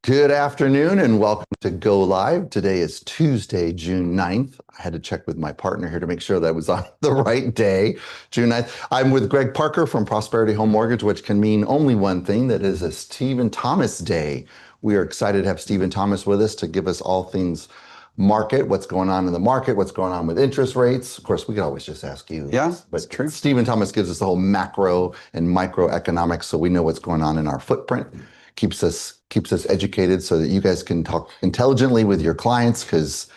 Good afternoon and welcome to Go Live. Today is Tuesday, June 9th. I had to check with my partner here to make sure that was on the right day, June 9th. I'm with Greg Parker from Prosperity Home Mortgage, which can mean only one thing, that is a Steven Thomas day. We are excited to have Steven Thomas with us to give us all things market, what's going on in the market, what's going on with interest rates. Of course, we could always just ask you. Yeah, but that's true. Steven Thomas gives us the whole macro and microeconomics so we know what's going on in our footprint. Keeps us educated so that you guys can talk intelligently with your clients, because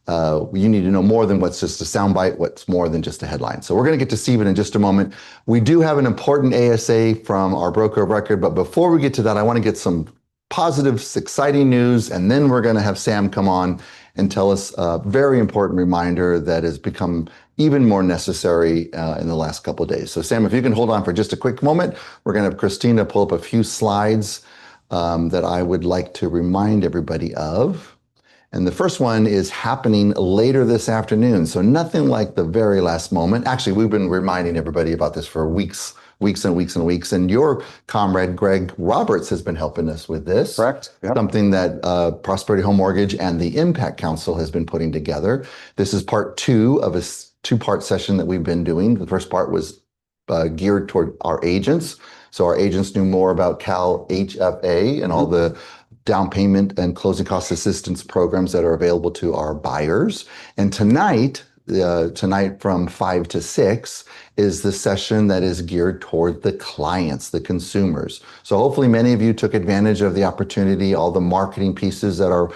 you need to know more than what's just a soundbite, what's more than just a headline. So we're going to get to Steven in just a moment. We do have an important ASA from our broker of record, but before we get to that, I want to get some positive, exciting news, and then we're going to have Sam come on and tell us a very important reminder that has become even more necessary in the last couple of days. So Sam, if you can hold on for just a quick moment, we're going to have Christina pull up a few slides that I would like to remind everybody of. And the first one is happening later this afternoon. So nothing like the very last moment. Actually, we've been reminding everybody about this for weeks and weeks and weeks. And your comrade, Greg Roberts, has been helping us with this. Correct. Yep. Something that Prosperity Home Mortgage and the Impact Council has been putting together. This is part two of a two-part session that we've been doing. The first part was geared toward our agents. So our agents knew more about Cal HFA and all the down payment and closing cost assistance programs that are available to our buyers. And tonight from 5 to 6 is the session that is geared toward the clients, the consumers. So hopefully many of you took advantage of the opportunity, all the marketing pieces that our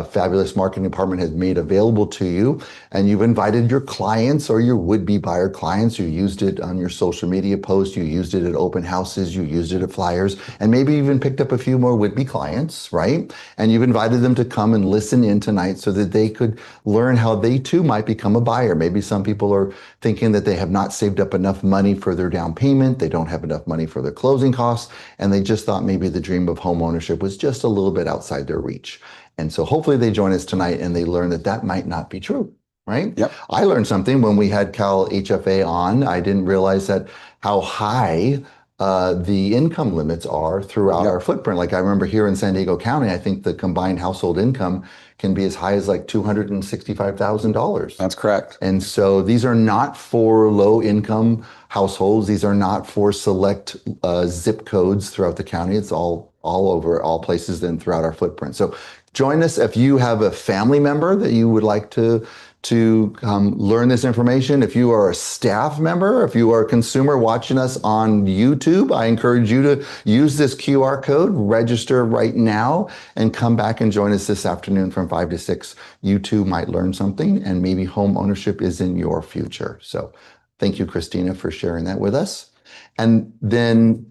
fabulous marketing department has made available to you, and you've invited your clients or your would-be buyer clients. You used it on your social media posts, you used it at open houses, you used it at flyers, and maybe even picked up a few more would-be clients, right? And you've invited them to come and listen in tonight so that they could learn how they too might become a buyer. Maybe some people are thinking that they have not saved up enough money for their down payment, they don't have enough money for their closing costs, and they just thought maybe the dream of home ownership was just a little bit outside their reach. And so hopefully they join us tonight and they learn that that might not be true, right? Yep. I learned something when we had Cal HFA on. I didn't realize that how high the income limits are throughout our footprint. Like I remember here in San Diego County, I think the combined household income can be as high as like $265,000. That's correct. And so these are not for low income households. These are not for select zip codes throughout the county. It's all over, all places then throughout our footprint. So join us if you have a family member that you would like to learn this information. If you are a staff member, if you are a consumer watching us on YouTube, I encourage you to use this QR code, register right now, and come back and join us this afternoon from 5 to 6. You too might learn something, and maybe home ownership is in your future. So thank you, Christina, for sharing that with us. And then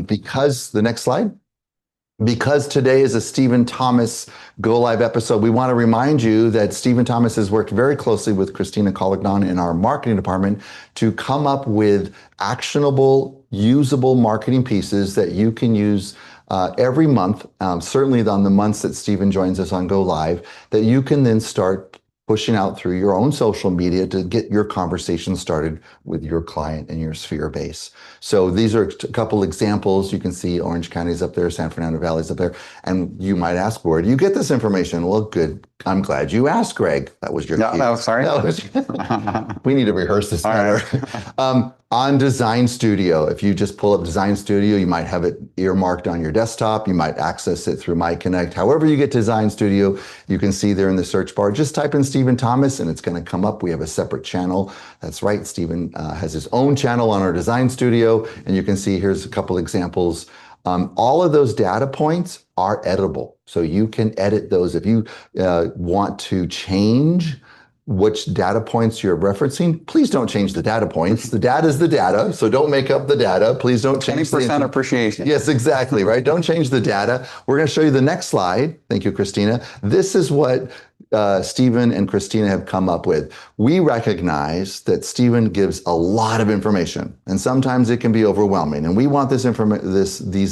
because the next slide. Because today is a Steven Thomas Go Live episode, we want to remind you that Steven Thomas has worked very closely with Christina Collignon in our marketing department to come up with actionable, usable marketing pieces that you can use every month, certainly on the months that Steven joins us on Go Live, that you can then start pushing out through your own social media to get your conversation started with your client and your sphere base. So these are a couple examples. You can see Orange County's up there, San Fernando Valley's up there. And you might ask, where do you get this information? Well, good. I'm glad you asked, Greg. That was your cue. No, sorry. We need to rehearse this better. Right. On Design Studio, if you just pull up Design Studio, you might have it earmarked on your desktop. You might access it through My Connect. However you get Design Studio, you can see there in the search bar, just type in Steven Thomas and it's going to come up. We have a separate channel. That's right. Steven has his own channel on our Design Studio. And you can see here's a couple examples. All of those data points are editable. So you can edit those if you want to change which data points you're referencing. Please don't change the data points. The data is the data, so don't make up the data. Please don't change 20% appreciation. Yes, exactly, right? Don't change the data. We're going to show you the next slide. Thank you, Christina. This is what Steven and Christina have come up with. We recognize that Steven gives a lot of information, and sometimes it can be overwhelming. And we want these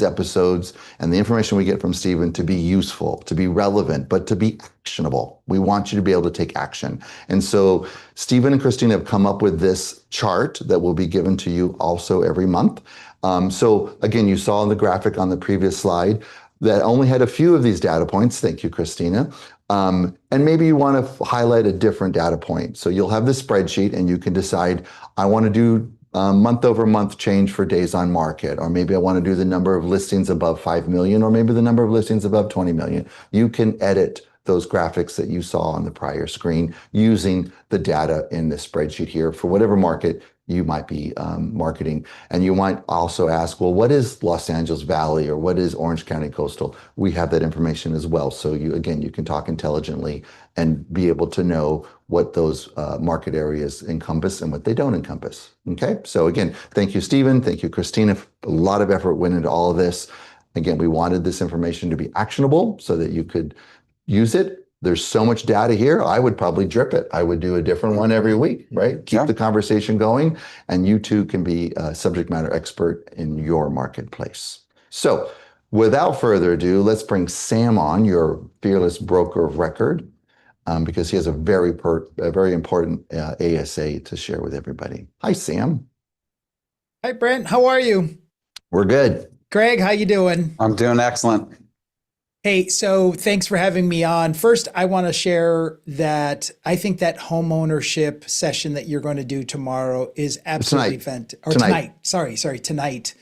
episodes and the information we get from Steven to be useful, to be relevant, but to be actionable. We want you to be able to take action. And so Steven and Christina have come up with this chart that will be given to you also every month. So again, you saw in the graphic on the previous slide, that only had a few of these data points. Thank you, Christina. And maybe you want to highlight a different data point. So you'll have this spreadsheet and you can decide, I want to do month over month change for days on market, or maybe I want to do the number of listings above 5 million, or maybe the number of listings above 20 million. You can edit those graphics that you saw on the prior screen using the data in this spreadsheet here for whatever market you might be marketing. And you might also ask, well, what is Los Angeles Valley, or what is Orange County Coastal? We have that information as well. So you can talk intelligently and be able to know what those market areas encompass and what they don't encompass. Okay, so again, thank you, Steven. Thank you, Christina. A lot of effort went into all of this. Again, we wanted this information to be actionable so that you could use it. There's so much data here. I would probably drip it. I would do a different one every week, right? Keep the conversation going, and you too can be a subject matter expert in your marketplace. So without further ado, let's bring Sam on, your fearless broker of record, because he has a very important ASA to share with everybody. Hi, Sam. Hi, Brent. How are you? We're good. Greg, how you doing? I'm doing excellent. Hey, so thanks for having me on. First, I want to share that I think that home ownership session that you're going to do tomorrow is absolutely fantastic. Or tonight. Sorry, tonight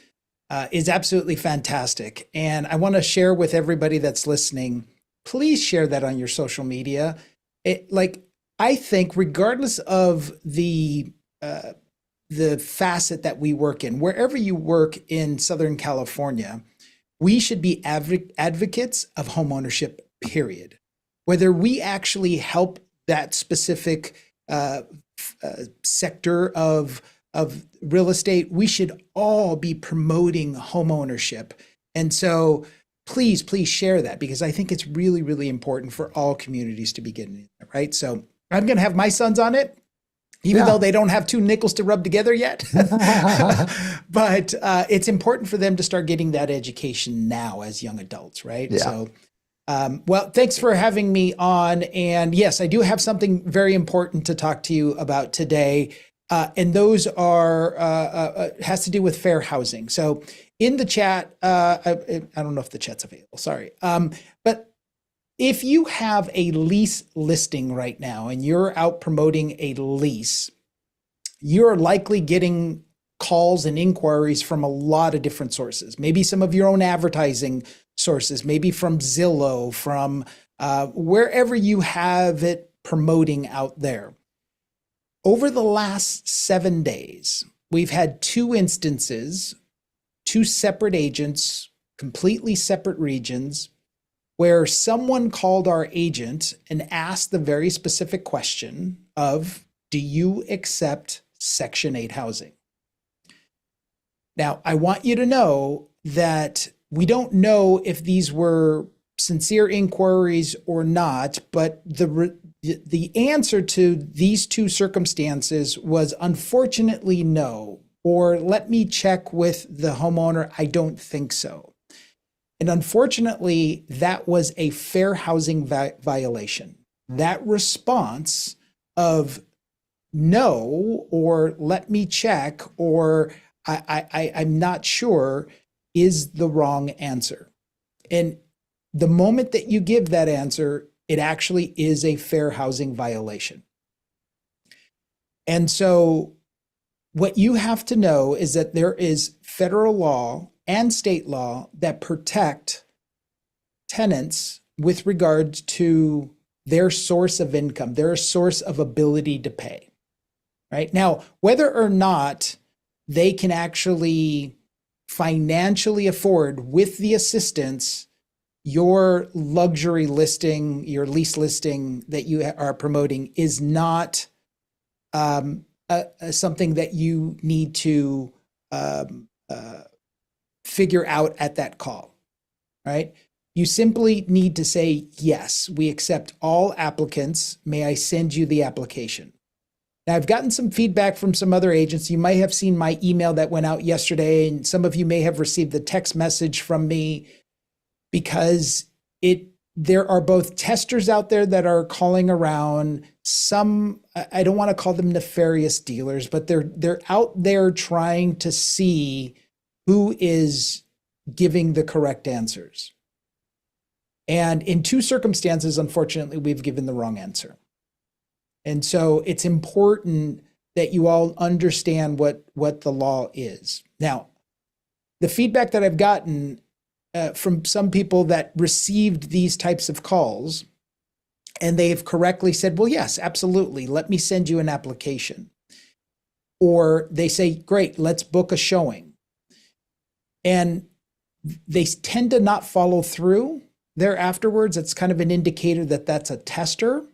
is absolutely fantastic. And I want to share with everybody that's listening, please share that on your social media. I think regardless of the facet that we work in, wherever you work in Southern California, we should be advocates of homeownership, period. Whether we actually help that specific sector of real estate, we should all be promoting homeownership. And so please share that, because I think it's really, really important for all communities to be getting in there, right? So I'm going to have my sons on it, even though they don't have two nickels to rub together yet. But it's important for them to start getting that education now as young adults, right? Yeah. So, well, thanks for having me on. And yes, I do have something very important to talk to you about today. And those are, has to do with fair housing. So in the chat, I don't know if the chat's available, sorry. But if you have a lease listing right now and you're out promoting a lease, you're likely getting calls and inquiries from a lot of different sources. Maybe some of your own advertising sources, maybe from Zillow, from wherever you have it promoting out there. Over the last 7 days, we've had 2 instances, 2 separate agents, completely separate regions, where someone called our agent and asked the very specific question of, do you accept Section 8 housing? Now, I want you to know that we don't know if these were sincere inquiries or not, but the answer to these 2 circumstances was unfortunately no, or let me check with the homeowner, I don't think so. And unfortunately, that was a fair housing violation. That response of no, or let me check, or I'm not sure, is the wrong answer. And the moment that you give that answer, it actually is a fair housing violation. And so what you have to know is that there is federal law and state law that protect tenants with regard to their source of income, their source of ability to pay, right? Now, whether or not they can actually financially afford, with the assistance, your luxury listing, your lease listing that you are promoting is not something that you need to figure out at that call, right? You simply need to say, yes, we accept all applicants. May I send you the application? Now, I've gotten some feedback from some other agents. You might have seen my email that went out yesterday, and some of you may have received the text message from me, because there are both testers out there that are calling around. Some, I don't want to call them nefarious dealers, but they're out there trying to see who is giving the correct answers. And in two circumstances, unfortunately, we've given the wrong answer. And so it's important that you all understand what the law is. Now, the feedback that I've gotten from some people that received these types of calls, and they have correctly said, well, yes, absolutely, let me send you an application. Or they say, great, let's book a showing. And they tend to not follow through there afterwards. It's kind of an indicator that that's a tester.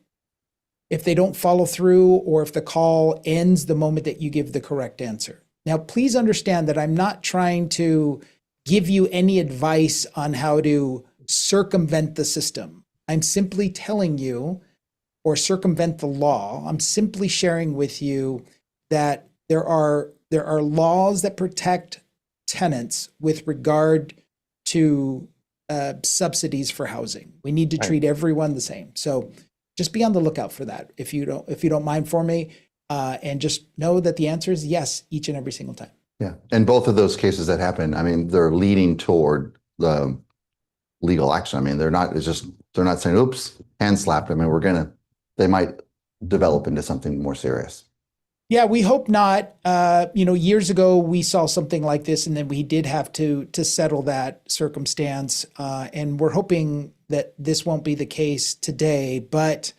If they don't follow through, or if the call ends the moment that you give the correct answer. Now, please understand that I'm not trying to give you any advice on how to circumvent the system. I'm simply telling you, or circumvent the law. I'm simply sharing with you that there are laws that protect tenants with regard to subsidies for housing. We need to treat everyone the same. So just be on the lookout for that if you don't mind for me. And just know that the answer is yes, each and every single time. Yeah. And both of those cases that happen, I mean, they're leading toward the legal action. I mean, they're not saying, oops, hand slapped. I mean, they might develop into something more serious. Yeah, we hope not. Years ago, we saw something like this, and then we did have to settle that circumstance. And we're hoping that this won't be the case today. But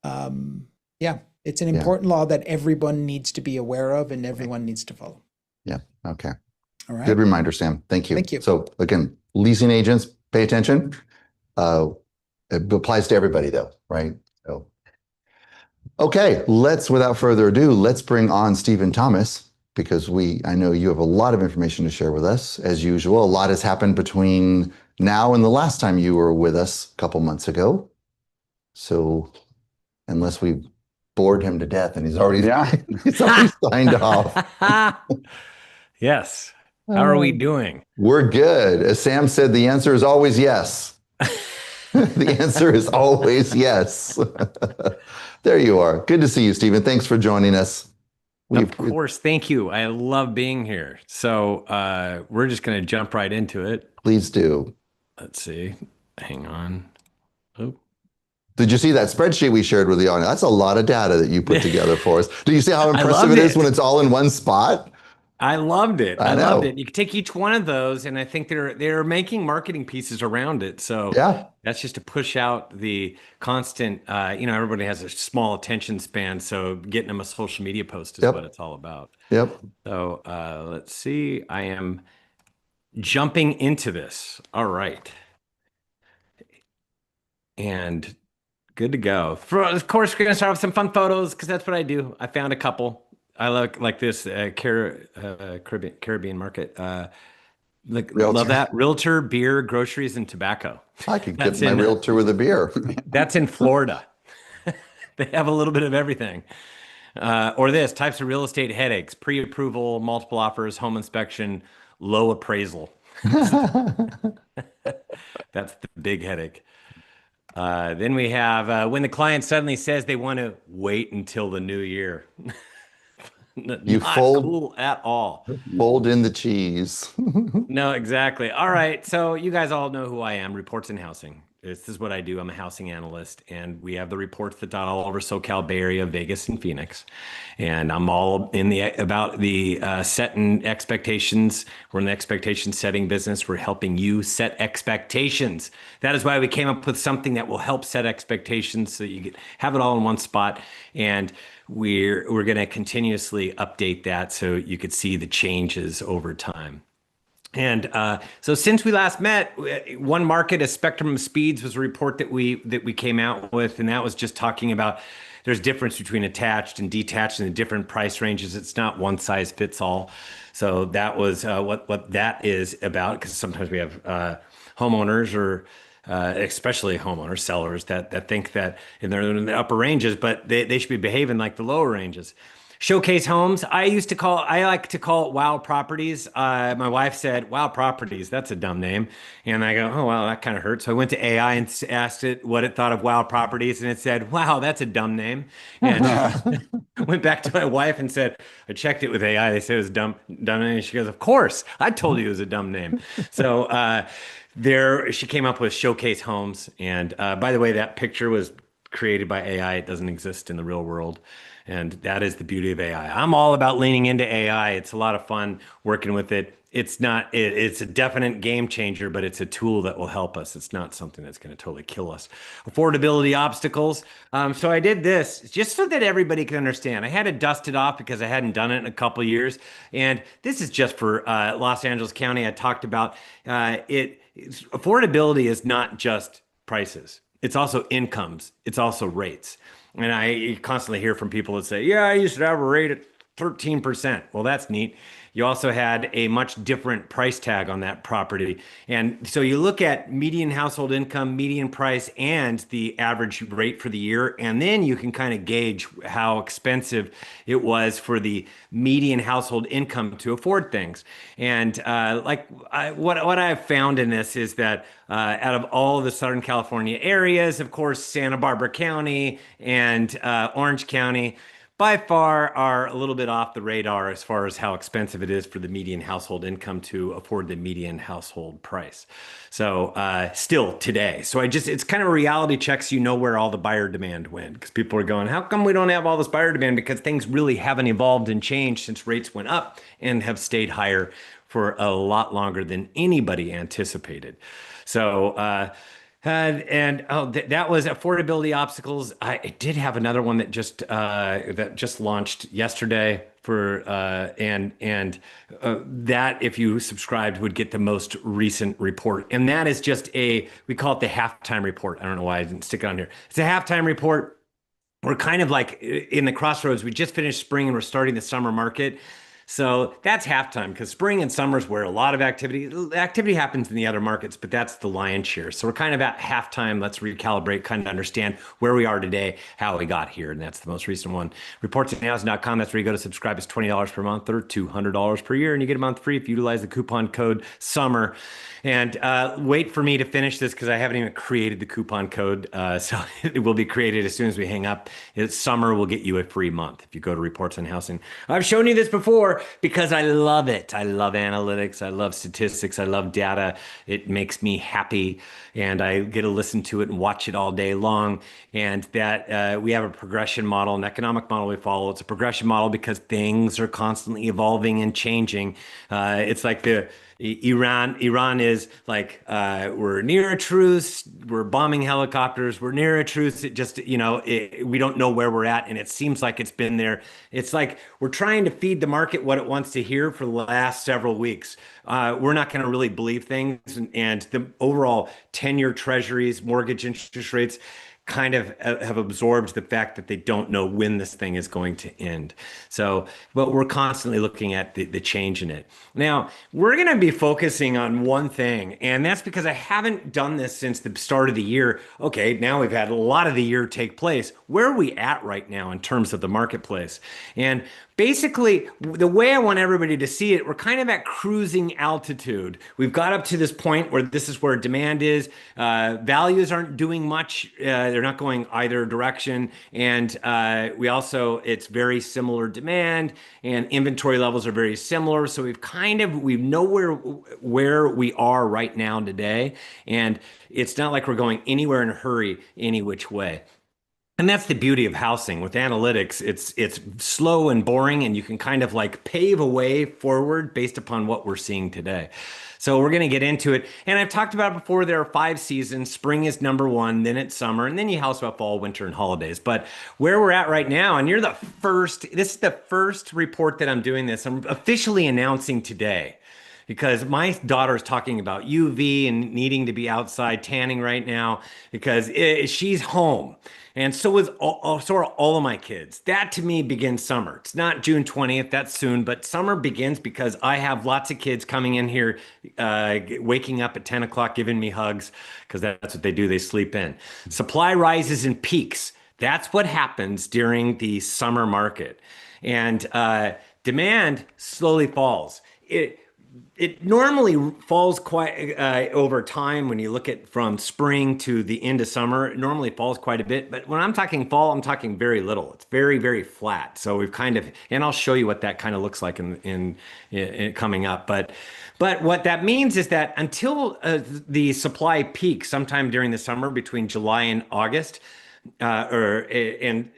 yeah, it's an important law that everyone needs to be aware of and everyone needs to follow. Yeah. Okay. All right. Good reminder, Sam. Thank you. Thank you. So again, leasing agents, pay attention. It applies to everybody though, right? So, okay, without further ado, let's bring on Steven Thomas, because I know you have a lot of information to share with us. As usual, a lot has happened between now and the last time you were with us a couple months ago. So unless we bored him to death and he's already signed off. Yes. How are we doing? We're good. As Sam said, the answer is always yes. The answer is always yes. There you are. Good to see you, Steven. Thanks for joining us. Of course. Thank you. I love being here. So we're just going to jump right into it. Please do. Let's see. Hang on. Oh. Did you see that spreadsheet we shared with the audience? That's a lot of data that you put together for us. Do you see how impressive it is when it's all in one spot? I loved it. I loved it. You can take each one of those, and I think they're making marketing pieces around it. So yeah, that's just to push out the constant. Everybody has a small attention span, so getting them a social media post is what it's all about. Yep. So let's see. I am jumping into this. All right, and good to go. Of course, we're gonna start with some fun photos because that's what I do. I found a couple. I like this Caribbean market. Love that. Realtor, beer, groceries, and tobacco. I could get my realtor with a beer. That's in Florida. They have a little bit of everything. Or this, types of real estate headaches, pre-approval, multiple offers, home inspection, low appraisal. That's the big headache. Then we have when the client suddenly says they want to wait until the new year. You Not fold cool at all. Fold in the cheese. No, exactly. All right. So you guys all know who I am, Reports in Housing. This is what I do. I'm a housing analyst, and we have the reports that dot all over SoCal, Bay Area, Vegas, and Phoenix. And I'm all about the setting expectations. We're in the expectation setting business. We're helping you set expectations. That is why we came up with something that will help set expectations so you can have it all in one spot. And we're going to continuously update that so you could see the changes over time. And so since we last met, one market, a spectrum of speeds, was a report that we came out with, and that was just talking about there's difference between attached and detached and the different price ranges. It's not one size fits all. So that was what that is about, because sometimes we have homeowners or especially homeowners, sellers that think that they're in the upper ranges, but they should be behaving like the lower ranges. Showcase homes. I like to call it Wow Properties. My wife said, Wow Properties, that's a dumb name. And I go, oh, wow, that kind of hurts. So I went to AI and asked it what it thought of Wow Properties. And it said, wow, that's a dumb name. And I went back to my wife and said, I checked it with AI. They said it was dumb name. And she goes, of course, I told you it was a dumb name. So there she came up with showcase homes. And by the way, that picture was created by AI. It doesn't exist in the real world. And that is the beauty of AI. I'm all about leaning into AI. It's a lot of fun working with it. It's a definite game changer, but it's a tool that will help us. It's not something that's going to totally kill us. Affordability obstacles. So I did this just so that everybody could understand. I had to dust it off because I hadn't done it in a couple of years. And this is just for Los Angeles County. I talked about affordability is not just prices. It's also incomes. It's also rates. And I constantly hear from people that say, yeah, I used to have a rate at 13%. Well, that's neat. You also had a much different price tag on that property. And so you look at median household income, median price, and the average rate for the year. And then you can kind of gauge how expensive it was for the median household income to afford things. And what I've found in this is that out of all the Southern California areas, of course, Santa Barbara County and Orange County, by far are a little bit off the radar as far as how expensive it is for the median household income to afford the median household price. So still today. So it's kind of a reality check so you know where all the buyer demand went. Because people are going, how come we don't have all this buyer demand? Because things really haven't evolved and changed since rates went up and have stayed higher for a lot longer than anybody anticipated. So that was affordability obstacles. I did have another one that just launched yesterday for that if you subscribed would get the most recent report, and that is just we call it the halftime report. I don't know why I didn't stick it on here. It's a halftime report. We're kind of like in the crossroads. We just finished spring and we're starting the summer market. So that's halftime because spring and summer is where a lot of activity happens in the other markets, but that's the lion's share. So we're kind of at halftime. Let's recalibrate, kind of understand where we are today, how we got here. And that's the most recent one. Reportsandhousing.com. That's where you go to subscribe. It's $20 per month or $200 per year. And you get a month free if you utilize the coupon code SUMMER. And wait for me to finish this because I haven't even created the coupon code. So it will be created as soon as we hang up. It's summer will get you a free month if you go to Reports on Housing. I've shown you this before because I love it. I love analytics. I love statistics. I love data. It makes me happy. And I get to listen to it and watch it all day long. And that we have a progression model, an economic model we follow. It's a progression model because things are constantly evolving and changing. It's like Iran is like, we're near a truce, we're bombing helicopters, we're near a truce. It just, we don't know where we're at. And it seems like it's been there. It's like we're trying to feed the market what it wants to hear for the last several weeks. We're not going to really believe things. And the overall 10-year treasuries, mortgage interest rates, kind of have absorbed the fact that they don't know when this thing is going to end. So, but we're constantly looking at the change in it. Now, we're going to be focusing on one thing, and that's because I haven't done this since the start of the year. Okay, now we've had a lot of the year take place. Where are we at right now in terms of the marketplace? And basically, the way I want everybody to see it, we're kind of at cruising altitude. We've got up to this point where this is where demand is. Values aren't doing much. They're not going either direction. And it's very similar demand and inventory levels are very similar. So we know where we are right now today. And it's not like we're going anywhere in a hurry, any which way. And that's the beauty of housing. With analytics, it's slow and boring, and you can kind of like pave a way forward based upon what we're seeing today. So we're going to get into it. And I've talked about it before. There are 5 seasons. Spring is number 1, then it's summer, and then you house about fall, winter, and holidays. But where we're at right now, and this is the first report that I'm doing this. I'm officially announcing today, because my daughter is talking about UV and needing to be outside tanning right now because she's home. And so are all of my kids. That to me begins summer. It's not June 20th, that's soon, but summer begins because I have lots of kids coming in here, waking up at 10 o'clock, giving me hugs, because that's what they do, they sleep in. Supply rises and peaks. That's what happens during the summer market. And demand slowly falls. it normally falls quite over time when you look at from spring to the end of summer. It normally falls quite a bit, but when I'm talking fall, I'm talking very little. It's very, very flat. So we've kind of, and I'll show you what that kind of looks like in coming up. But what that means is that until the supply peaks sometime during the summer between July and August, and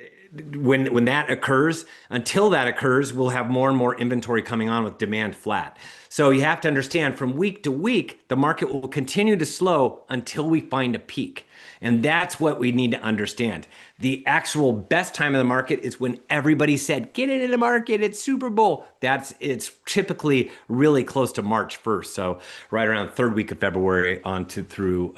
when that occurs, until that occurs, we'll have more and more inventory coming on with demand flat. So you have to understand from week to week, the market will continue to slow until we find a peak. And that's what we need to understand. The actual best time of the market is when everybody said, get into the market, it's Super Bowl. It's typically really close to March 1st. So right around third week of February on to through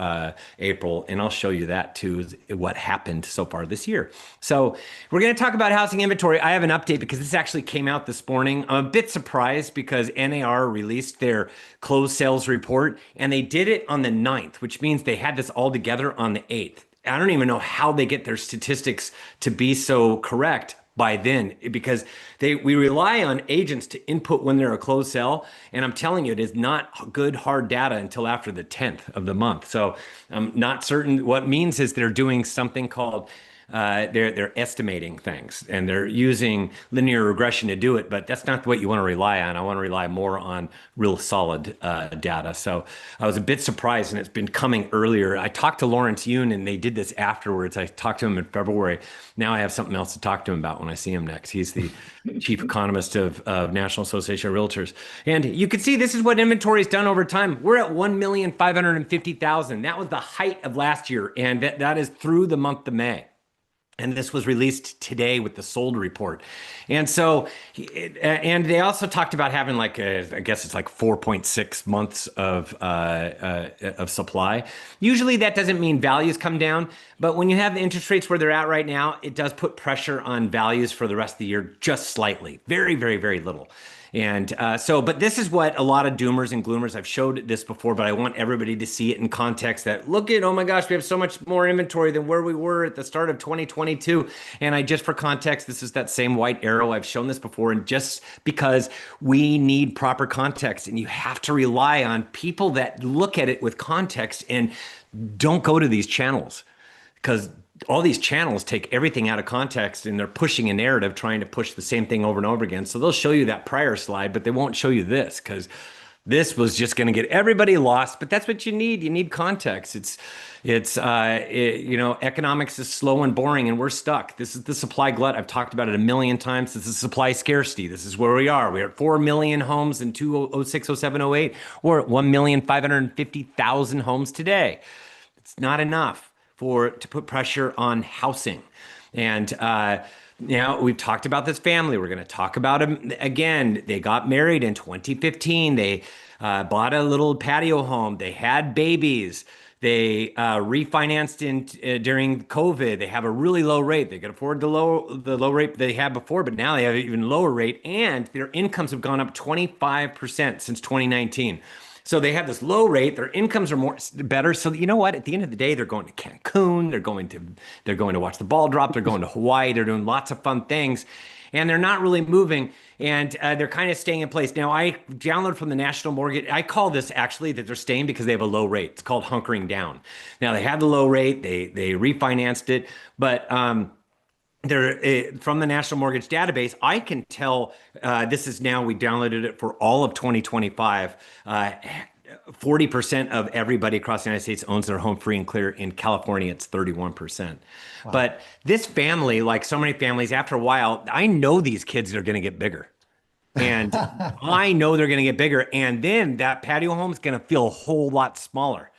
April. And I'll show you that too, what happened so far this year. So we're going to talk about housing inventory. I have an update because this actually came out this morning. I'm a bit surprised because NAR released their closed sales report and they did it on the 9th, which means they had this all together on the 8th. I don't even know how they get their statistics to be so correct by then, because we rely on agents to input when they're a closed sale. And I'm telling you, it is not good hard data until after the 10th of the month. So I'm not certain. What it means is they're doing something called they're estimating things and they're using linear regression to do it, but that's not what you want to rely on. I want to rely more on real solid data. So I was a bit surprised, and it's been coming earlier. I talked to Lawrence Yoon and they did this afterwards. I talked to him in February. Now I have something else to talk to him about when I see him next. He's the chief economist of National Association of Realtors. And you can see this is what inventory has done over time. We're at 1,550,000. That was the height of last year. And that is through the month of May. And this was released today with the sold report. And so, and they also talked about having I guess it's like 4.6 months of supply. Usually that doesn't mean values come down, but when you have the interest rates where they're at right now, it does put pressure on values for the rest of the year, just slightly, very, very, very little. And but this is what a lot of doomers and gloomers, I've showed this before, but I want everybody to see it in context that look at, oh my gosh, we have so much more inventory than where we were at the start of 2022. And just for context, this is that same white arrow. I've shown this before. And just because we need proper context, and you have to rely on people that look at it with context and don't go to these channels, because all these channels take everything out of context and they're pushing a narrative, trying to push the same thing over and over again. So they'll show you that prior slide, but they won't show you this, because this was just going to get everybody lost. But that's what you need. You need context. Economics is slow and boring, and we're stuck. This is the supply glut. I've talked about it a million times. This is supply scarcity. This is where we are. We're at 4 million homes in 2006, 07, 08. We're at 1,550,000 homes today. It's not enough to put pressure on housing. And now we've talked about this family. We're going to talk about them again. They got married in 2015. They bought a little patio home. They had babies. They refinanced during COVID. They have a really low rate. They could afford the low rate they had before, but now they have an even lower rate, and their incomes have gone up 25% since 2019. So they have this low rate. Their incomes are better. So you know what? At the end of the day, they're going to Cancun. They're going to watch the ball drop. They're going to Hawaii. They're doing lots of fun things, and they're not really moving. And they're kind of staying in place. Now, I downloaded from the National Mortgage. I call this actually that they're staying because they have a low rate. It's called hunkering down. Now they had the low rate. They refinanced it, but they're from the National Mortgage Database. I can tell this is now, we downloaded it for all of 2025. 40% of everybody across the United States owns their home free and clear. In California, it's 31%. Wow. But this family, like so many families, after a while, I know these kids are going to get bigger. And I know they're going to get bigger. And then that patio home is going to feel a whole lot smaller.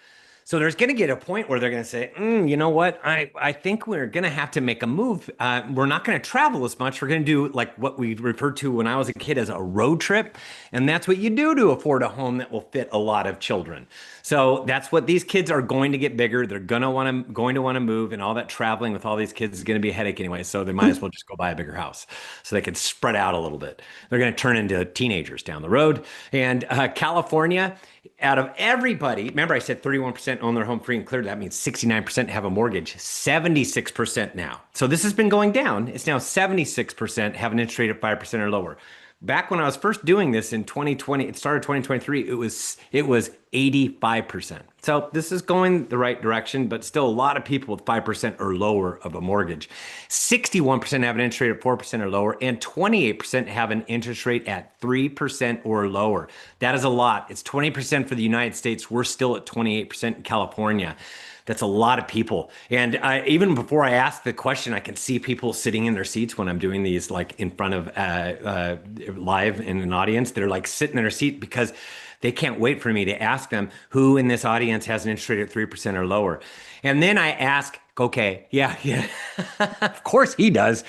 So there's going to get a point where they're going to say, you know what? I think we're going to have to make a move. We're not going to travel as much. We're going to do like what we referred to when I was a kid as a road trip. And that's what you do to afford a home that will fit a lot of children. So that's what these kids are going to get bigger. They're going to want to move, and all that traveling with all these kids is going to be a headache anyway. So they might as well just go buy a bigger house so they can spread out a little bit. They're going to turn into teenagers down the road. And California, out of everybody, remember I said 31% own their home free and clear. That means 69% have a mortgage, 76% now. So this has been going down. It's now 76% have an interest rate of 5% or lower. back when I was first doing this in 2020, it started 2023, it was 85%. So this is going the right direction, but still a lot of people with 5% or lower of a mortgage. 61% have an interest rate of 4% or lower, and 28% have an interest rate at 3% or lower. That is a lot. It's 20% for the United States. We're still at 28% in California. That's a lot of people. And even before I ask the question, I can see people sitting in their seats when I'm doing these, like in front of live in an audience. They're like sitting in their seat because they can't wait for me to ask them who in this audience has an interest rate at 3% or lower. And then I ask, okay, yeah, of course he does.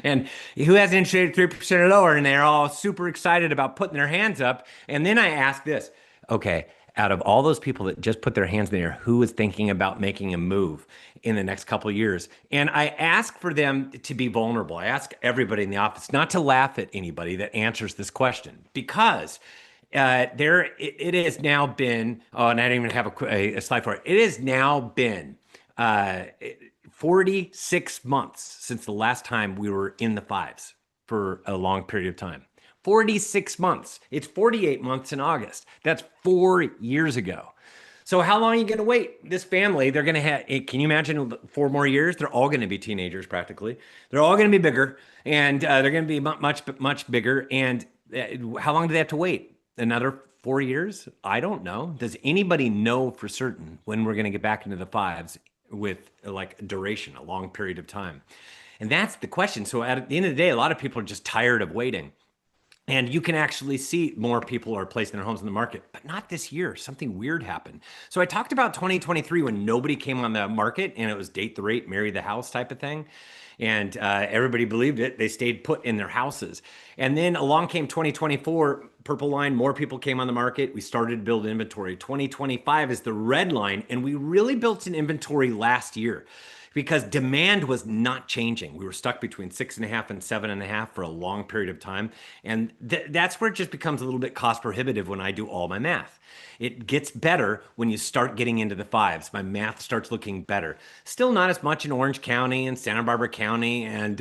And who has an interest rate at 3% or lower? And they're all super excited about putting their hands up. And then I ask this, okay, out of all those people that just put their hands in the air, who is thinking about making a move in the next couple of years? And I ask for them to be vulnerable. I ask everybody in the office not to laugh at anybody that answers this question, because it has now been, oh, and I didn't even have a slide for it. It has now been 46 months since the last time we were in the fives for a long period of time. 46 months. It's 48 months in August. That's 4 years ago. So how long are you going to wait? This family, they're going to have, can you imagine 4 more years? They're all going to be teenagers practically. They're all going to be bigger, and they're going to be much bigger. And how long do they have to wait? Another 4 years? I don't know. Does anybody know for certain when we're going to get back into the fives with like duration, a long period of time? And that's the question. So at the end of the day, a lot of people are just tired of waiting. And you can actually see more people are placing their homes in the market, but not this year. Something weird happened. So I talked about 2023 when nobody came on the market and it was date the rate, marry the house type of thing. And everybody believed it. They stayed put in their houses. And then along came 2024, purple line, more people came on the market. We started to build inventory. 2025 is the red line. And we really built an inventory last year, because demand was not changing. We were stuck between 6.5 and 7.5 for a long period of time. And that's where it just becomes a little bit cost prohibitive when I do all my math. It gets better when you start getting into the fives. My math starts looking better. Still not as much in Orange County and Santa Barbara County and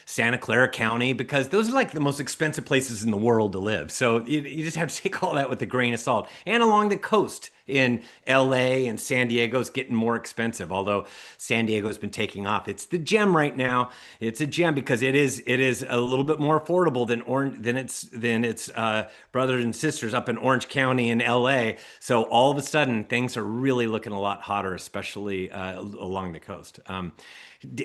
Santa Clara County, because those are like the most expensive places in the world to live. So you just have to take all that with a grain of salt. And along the coast in LA and San Diego's getting more expensive, although San Diego's been taking off. It's the gem right now. It's a gem because it is a little bit more affordable than its brothers and sisters up in Orange County and LA. So all of a sudden things are really looking a lot hotter, especially along the coast.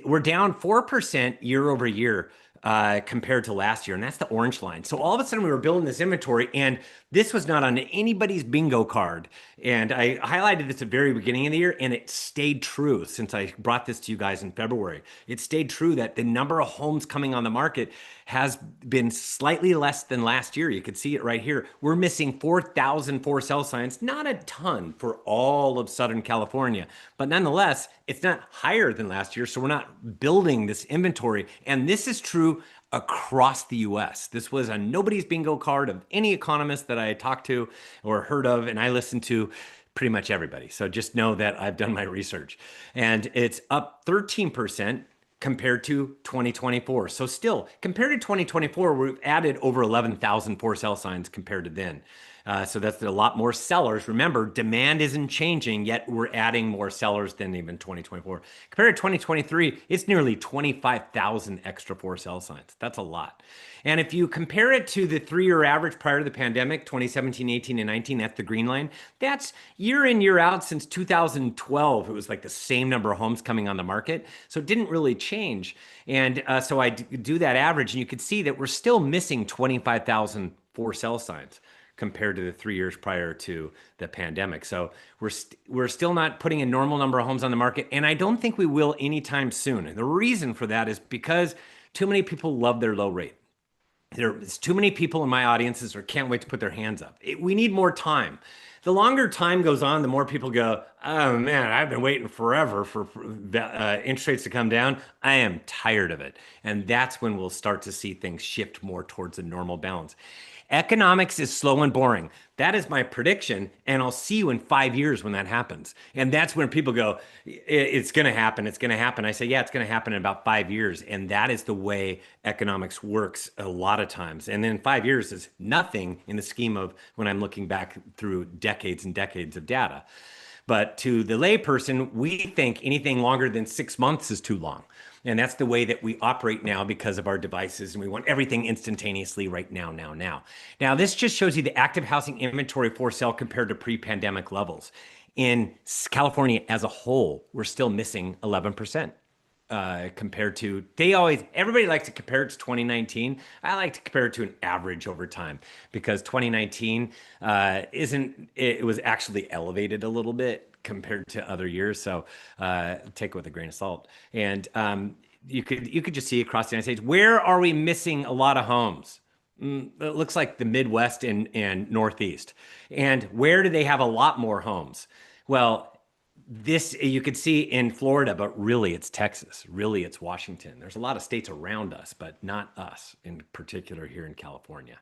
We're down 4% year over year compared to last year, and that's the orange line. So all of a sudden we were building this inventory, and this was not on anybody's bingo card. And I highlighted this at the very beginning of the year, and it stayed true since I brought this to you guys in February. It stayed true that the number of homes coming on the market has been slightly less than last year. You can see it right here. We're missing 4,000 for sale signs, not a ton for all of Southern California, but nonetheless, it's not higher than last year. So we're not building this inventory. And this is true across the US. This was a nobody's bingo card of any economist that I talked to or heard of, and I listened to pretty much everybody. So just know that I've done my research. And it's up 13% compared to 2024. So still, compared to 2024, we've added over 11,000 for sale signs compared to then. So that's a lot more sellers. Remember, demand isn't changing, yet we're adding more sellers than even 2024. Compared to 2023, it's nearly 25,000 extra for sale signs. That's a lot. And if you compare it to the 3-year average prior to the pandemic, 2017, 18, and 19, that's the green line. That's year in, year out since 2012. It was like the same number of homes coming on the market. So it didn't really change. And so I do that average, and you can see that we're still missing 25,000 for sale signs compared to the 3 years prior to the pandemic. So we're still not putting a normal number of homes on the market, and I don't think we will anytime soon. And the reason for that is because too many people love their low rate. There's too many people in my audiences or can't wait to put their hands up. We need more time. the longer time goes on, the more people go, oh man, I've been waiting forever for interest rates to come down. I am tired of it. And that's when we'll start to see things shift more towards a normal balance. Economics is slow and boring. That is my prediction. And I'll see you in 5 years when that happens. And that's when people go, it's going to happen. It's going to happen. I say, yeah, it's going to happen in about 5 years. And that is the way economics works a lot of times. And then 5 years is nothing in the scheme of when I'm looking back through decades and decades of data. But to the layperson, we think anything longer than 6 months is too long. And that's the way that we operate now because of our devices. And we want everything instantaneously right now. Now, this just shows you the active housing inventory for sale compared to pre-pandemic levels. In California as a whole, we're still missing 11%. Compared to, everybody likes to compare it to 2019. I like to compare it to an average over time because 2019 it was actually elevated a little bit compared to other years. So take it with a grain of salt. And you could just see across the United States, where are we missing a lot of homes? It looks like the Midwest and Northeast. And where do they have a lot more homes? Well, this you could see in Florida, but really it's Texas. Really it's Washington. There's a lot of states around us, but not us in particular here in California.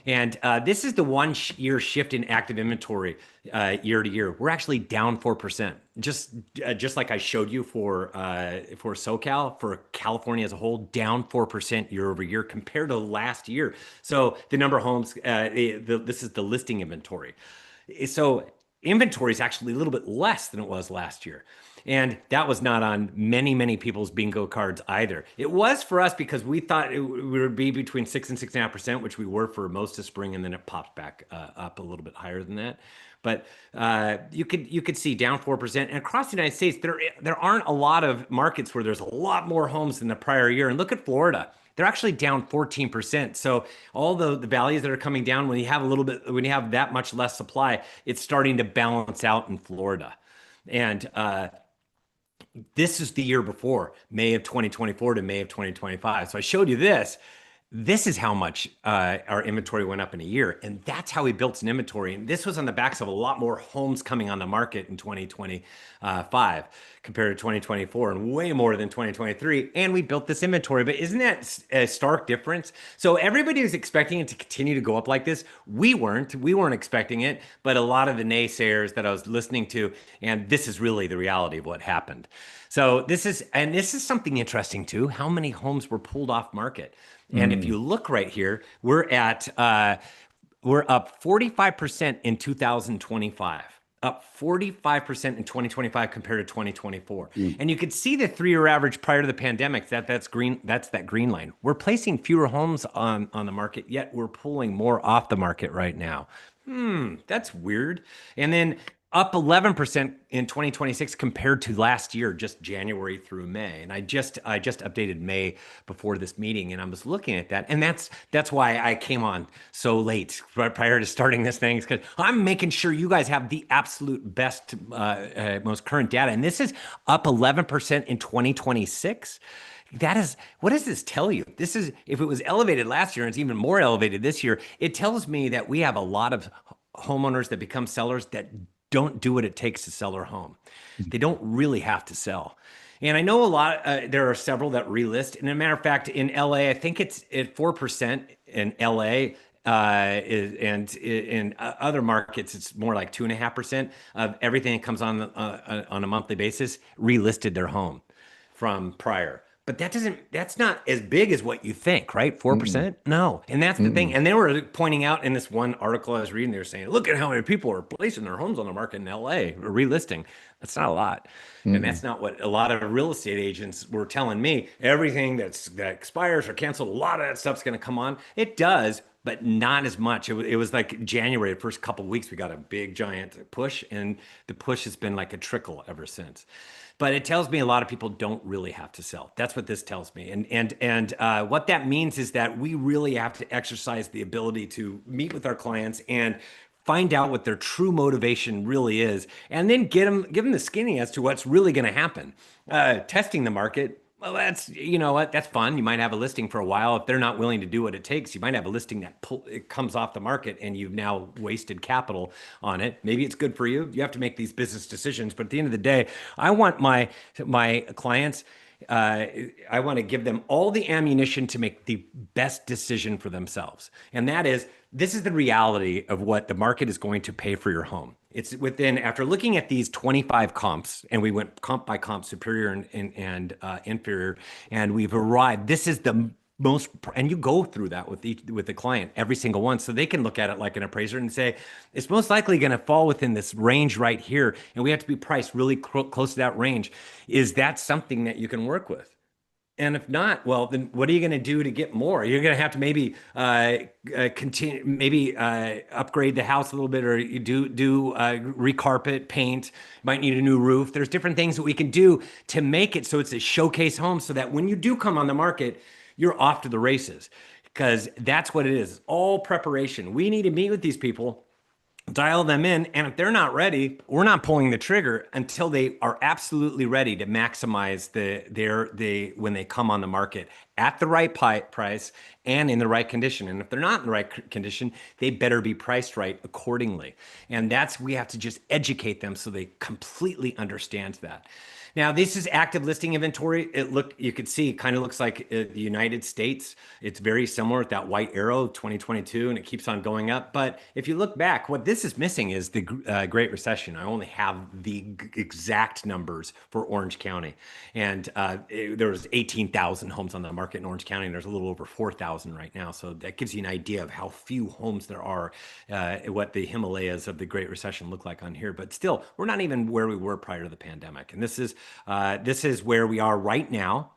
And this is the 1 year shift in active inventory year to year. We're actually down 4%. Just like I showed you for SoCal, for California as a whole, down 4% year over year compared to last year. So the number of homes, this is the listing inventory. So inventory is actually a little bit less than it was last year. And that was not on many people's bingo cards either. It was for us because we thought we would be between 6 and 6.5%, which we were for most of spring, and then it popped back up a little bit higher than that. But you could see down 4%. And across the United States, there aren't a lot of markets where there's a lot more homes than the prior year. And look at Florida. They're actually down 14%. So all the values that are coming down, when you have that much less supply, it's starting to balance out in Florida. And this is the year before, May of 2024 to May of 2025. So I showed you this. This is how much our inventory went up in a year. And that's how we built an inventory. And this was on the backs of a lot more homes coming on the market in 2025 compared to 2024, and way more than 2023. And we built this inventory. But isn't that a stark difference? So everybody was expecting it to continue to go up like this. We weren't expecting it, but a lot of the naysayers that I was listening to, and this is really the reality of what happened. So this is something interesting too. How many homes were pulled off market? And if you look right here, we're up 45% in 2025, up 45% in 2025 compared to 2024. And you could see the 3-year average prior to the pandemic. That's green. That's that green line. We're placing fewer homes on the market, yet we're pulling more off the market right now. That's weird. And then up 11% in 2026 compared to last year, just January through May. And I just updated May before this meeting, and I was looking at that. And that's why I came on so late prior to starting this thing, because I'm making sure you guys have the absolute best, most current data. And this is up 11% in 2026. What does this tell you? This is, if it was elevated last year and it's even more elevated this year, it tells me that we have a lot of homeowners that become sellers that don't do what it takes to sell their home. They don't really have to sell. And I know there are several that relist. And as a matter of fact, in LA, I think it's at 4% in LA. And in other markets, it's more like 2.5% of everything that comes on a monthly basis relisted their home from prior. But that's not as big as what you think, right? 4%? No. And that's the thing. And they were pointing out in this one article I was reading, they were saying, look at how many people are placing their homes on the market in LA, or relisting. That's not a lot. And that's not what a lot of real estate agents were telling me. Everything that expires or canceled, a lot of that stuff's going to come on. It does, but not as much. It was like January, the first couple of weeks, we got a big giant push, and the push has been like a trickle ever since. But it tells me a lot of people don't really have to sell. That's what this tells me. And what that means is that we really have to exercise the ability to meet with our clients and find out what their true motivation really is, and then give them the skinny as to what's really going to happen. Testing the market, Well, that's, you know what, that's fun. You might have a listing for a while. If they're not willing to do what it takes, you might have a listing that it comes off the market and you've now wasted capital on it. Maybe it's good for you. You have to make these business decisions. But at the end of the day, I want my clients, I want to give them all the ammunition to make the best decision for themselves. And that is, this is the reality of what the market is going to pay for your home. It's within, after looking at these 25 comps, and we went comp by comp, superior and inferior, and we've arrived. This is the most, and you go through that with with the client, every single one, so they can look at it like an appraiser and say, it's most likely going to fall within this range right here, and we have to be priced really close to that range. Is that something that you can work with? And if not, well, then what are you going to do to get more? You're going to have to maybe continue, maybe upgrade the house a little bit, or you do recarpet, paint. You might need a new roof. There's different things that we can do to make it so it's a showcase home, so that when you do come on the market, you're off to the races, because that's what it is. All preparation. We need to meet with these people, dial them in, and if they're not ready, we're not pulling the trigger until they are absolutely ready to maximize when they come on the market at the right price and in the right condition. And if they're not in the right condition, they better be priced right accordingly. And we have to just educate them so they completely understand that. Now, this is active listing inventory. You could see, it kind of looks like the United States. It's very similar with that white arrow, 2022, and it keeps on going up. But if you look back, what this is missing is the Great Recession. I only have the exact numbers for Orange County. And there was 18,000 homes on the market in Orange County, and there's a little over 4,000 right now. So that gives you an idea of how few homes there are, what the Himalayas of the Great Recession look like on here. But still, we're not even where we were prior to the pandemic. And this is where we are right now.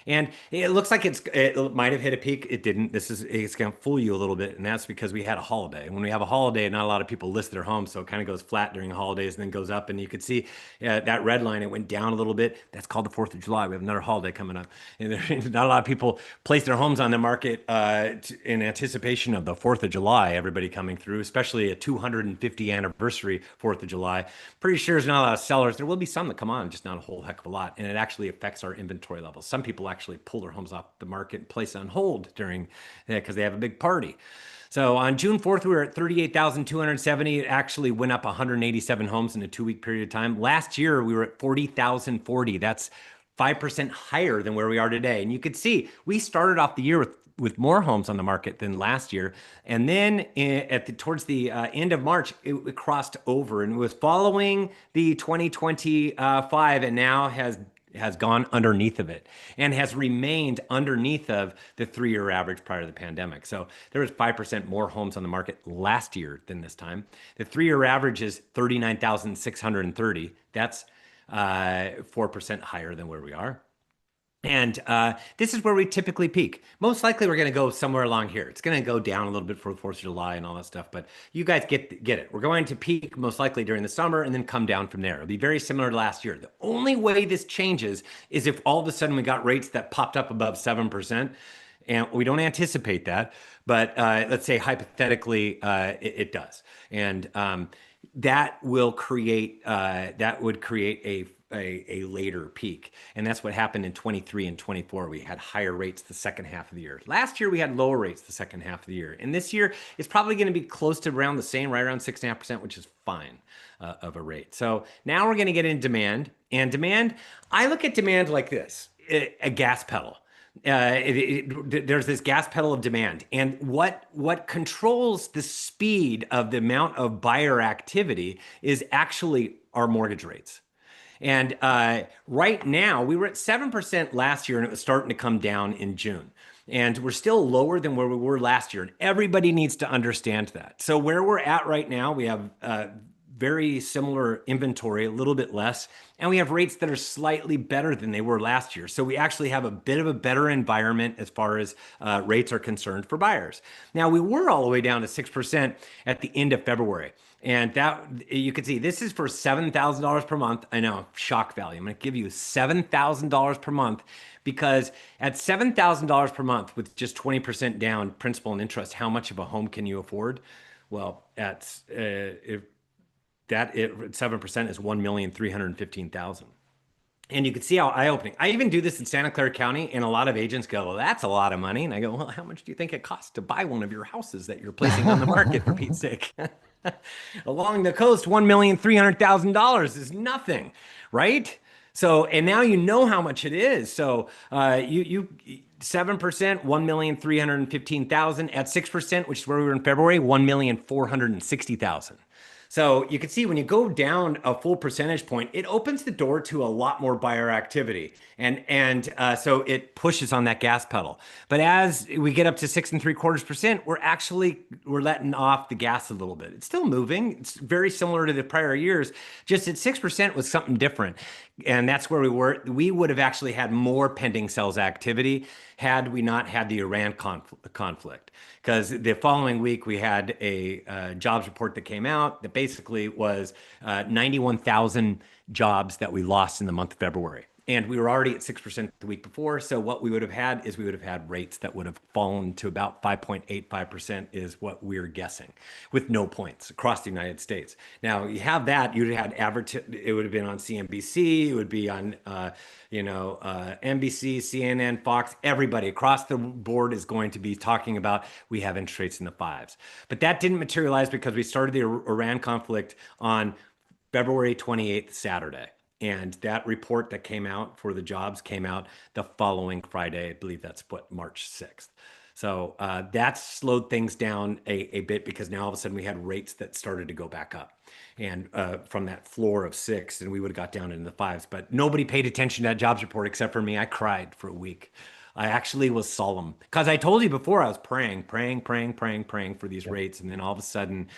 And it looks like it might have hit a peak. It didn't. It's going to fool you a little bit, and that's because we had a holiday. And when we have a holiday, not a lot of people list their homes, so it kind of goes flat during holidays and then goes up. And you could see that red line, it went down a little bit. That's called the 4th of July. We have another holiday coming up. And not a lot of people place their homes on the market in anticipation of the 4th of July, everybody coming through, especially a 250 anniversary 4th of July. Pretty sure there's not a lot of sellers. There will be some that come on, just not a whole heck of a lot. And it actually affects our inventory levels. Some people actually pull their homes off the market and place on hold during because they have a big party. So on June 4th, we were at 38,270. It actually went up 187 homes in a 2-week period of time. Last year, we were at 40,040. That's 5% higher than where we are today. And you could see we started off the year with more homes on the market than last year. And then towards the end of March, it crossed over and was following the 2025 and now has gone underneath of it and has remained underneath of the 3-year average prior to the pandemic. So there was 5% more homes on the market last year than this time. The 3-year average is 39,630. That's 4% higher than where we are. And this is where we typically peak. Most likely we're going to go somewhere along here. It's going to go down a little bit for the 4th of July and all that stuff, but you guys get it. We're going to peak most likely during the summer and then come down from there. It'll be very similar to last year. The only way this changes is if all of a sudden we got rates that popped up above 7%, and we don't anticipate that, but let's say hypothetically it does. And that would create a later peak. And that's what happened in 23 and 24. We had higher rates the second half of the year. Last year, we had lower rates the second half of the year. And this year, it's probably going to be close to around the same, right around 6.5%, which is fine of a rate. So now we're going to get in demand. And demand, I look at demand like this, a gas pedal. There's this gas pedal of demand, and what controls the speed of the amount of buyer activity is actually our mortgage rates. And right now, we were at 7% last year, and it was starting to come down in June. And we're still lower than where we were last year, and everybody needs to understand that. So where we're at right now, we have very similar inventory, a little bit less, and we have rates that are slightly better than they were last year. So we actually have a bit of a better environment as far as rates are concerned for buyers. Now, we were all the way down to 6% at the end of February. And that, you can see, this is for $7,000 per month. I know, shock value. I'm going to give you $7,000 per month, because at $7,000 per month with just 20% down principal and interest, how much of a home can you afford? Well, at 7% is $1,315,000. And you can see how eye-opening. I even do this in Santa Clara County, and a lot of agents go, "Well, that's a lot of money." And I go, "Well, how much do you think it costs to buy one of your houses that you're placing on the market, for Pete's sake?" Along the coast, $1,300,000 is nothing, right? So, and now you know how much it is. So, you 7%, 1,315,000 at 6%, which is where we were in February, 1,460,000. So you can see when you go down a full percentage point, it opens the door to a lot more buyer activity, and so it pushes on that gas pedal. But as we get up to 6.75%, we're letting off the gas a little bit. It's still moving. It's very similar to the prior years. Just at 6% was something different, and that's where we were. We would have actually had more pending sales activity had we not had the Iran conflict. Because the following week we had a jobs report that came out that basically was 91,000 jobs that we lost in the month of February. And we were already at 6% the week before. So what we would have had is we would have had rates that would have fallen to about 5.85% is what we're guessing, with no points across the United States. Now you have that, you'd have had it would have been on CNBC, it would be on NBC, CNN, Fox, everybody across the board is going to be talking about we have interest rates in the fives. But that didn't materialize because we started the Iran conflict on February 28th, Saturday. And that report that came out for the jobs came out the following Friday. I believe that's March 6th. So that slowed things down a bit because now all of a sudden we had rates that started to go back up. And from that floor of 6, and we would have got down into the 5s. But nobody paid attention to that jobs report except for me. I cried for a week. I actually was solemn because I told you before I was praying for these rates. And then all of a sudden,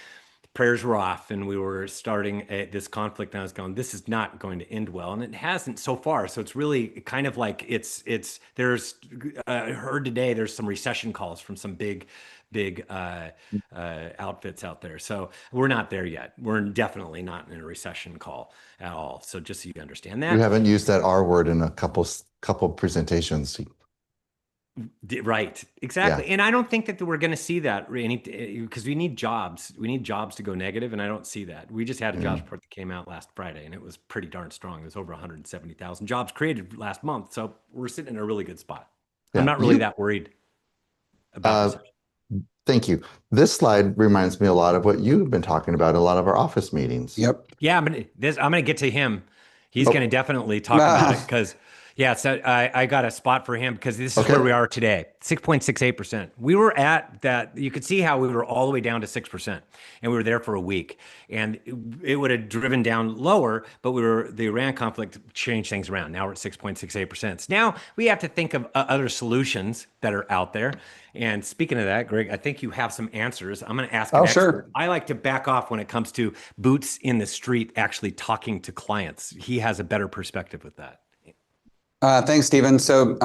prayers were off and we were starting this conflict, and I was going, this is not going to end well, and it hasn't so far. So it's really kind of like there's I heard today there's some recession calls from some big outfits out there. So we're not there yet. We're definitely not in a recession call at all. So just so you understand that. We haven't used that R word in a couple presentations. Right, exactly. Yeah. And I don't think that we're going to see that because we need jobs. We need jobs to go negative, and I don't see that. We just had a jobs report that came out last Friday, and it was pretty darn strong. It was over 170,000 jobs created last month. So we're sitting in a really good spot. Yeah. I'm not really that worried about recession. Thank you. This slide reminds me a lot of what you've been talking about in a lot of our office meetings. Yep. Yeah, I'm gonna get to him. He's gonna definitely talk about it because so I got a spot for him because this is where we are today, 6.68%. We were at that. You could see how we were all the way down to 6%, and we were there for a week, and it would have driven down lower, but the Iran conflict changed things around. Now we're at 6.68%. So now we have to think of other solutions that are out there. And speaking of that, Greg, I think you have some answers. I'm going to ask an expert. Sure. I like to back off when it comes to boots in the street, actually talking to clients. He has a better perspective with that. Thanks, Steven. So,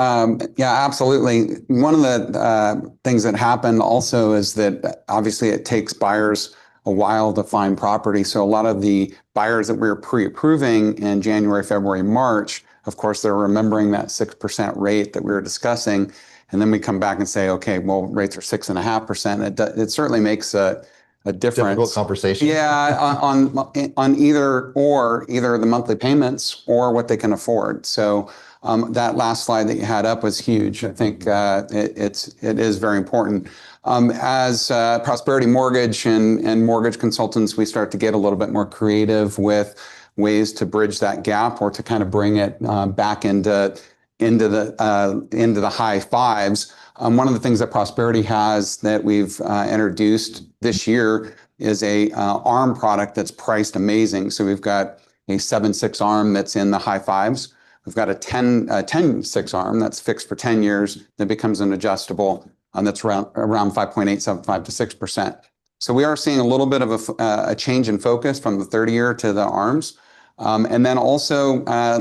yeah, absolutely. One of the things that happened also is that obviously it takes buyers a while to find property. So a lot of the buyers that we were pre-approving in January, February, March, of course, they're remembering that 6% rate that we were discussing. And then we come back and say, okay, well, rates are 6.5%. It certainly makes a difference. Difficult conversation. Yeah, on either the monthly payments or what they can afford. So that last slide that you had up was huge. I think it is very important. As Prosperity Mortgage and mortgage consultants, we start to get a little bit more creative with ways to bridge that gap or to kind of bring it back into the high fives. One of the things that Prosperity has that we've introduced this year is a ARM product that's priced amazing. So we've got a 7/6 ARM that's in the high fives. We've got a 10/6 ARM that's fixed for 10 years that becomes an adjustable that's around 5.875 to 6%. So we are seeing a little bit of a change in focus from the 30-year to the ARMs. And then also I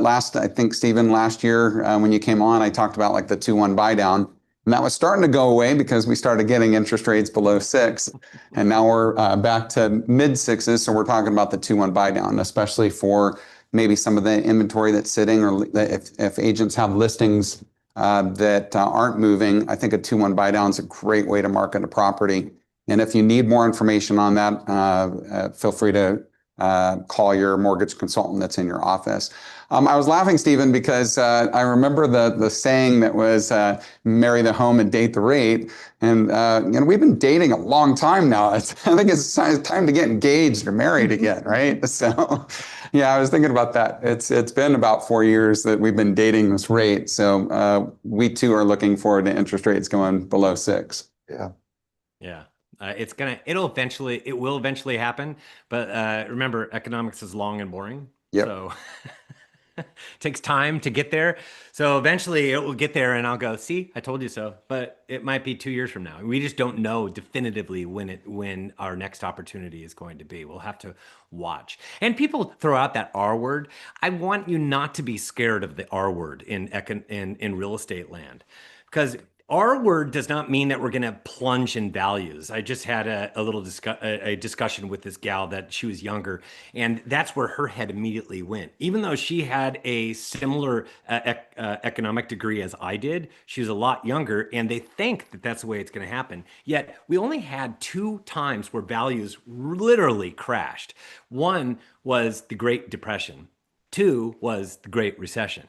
think, Steven, last year when you came on, I talked about like the 2-1 buy down. And that was starting to go away because we started getting interest rates below 6. And now we're back to mid 6s. So we're talking about the 2-1 buy down, especially for maybe some of the inventory that's sitting, or if agents have listings that aren't moving. I think a 2-1 buy down is a great way to market a property. And if you need more information on that, feel free to call your mortgage consultant that's in your office. I was laughing, Stephen, because I remember the saying that was marry the home and date the rate. And we've been dating a long time now. I think it's time to get engaged or married again, right? So, yeah, I was thinking about that. It's been about 4 years that we've been dating this rate. So we too are looking forward to interest rates going below 6. Yeah. Yeah. It will eventually happen. But remember, economics is long and boring. Yep. So it takes time to get there. So eventually it will get there and I'll go, see, I told you so. But it might be 2 years from now. We just don't know definitively when our next opportunity is going to be. We'll have to watch. And people throw out that R word. I want you not to be scared of the R word in real estate land, because our word does not mean that we're going to plunge in values. I just had a little discussion with this gal that she was younger, and that's where her head immediately went. Even though she had a similar economic degree as I did, she was a lot younger, and they think that that's the way it's going to happen. Yet we only had 2 times where values literally crashed. One was the Great Depression. 2 was the Great Recession.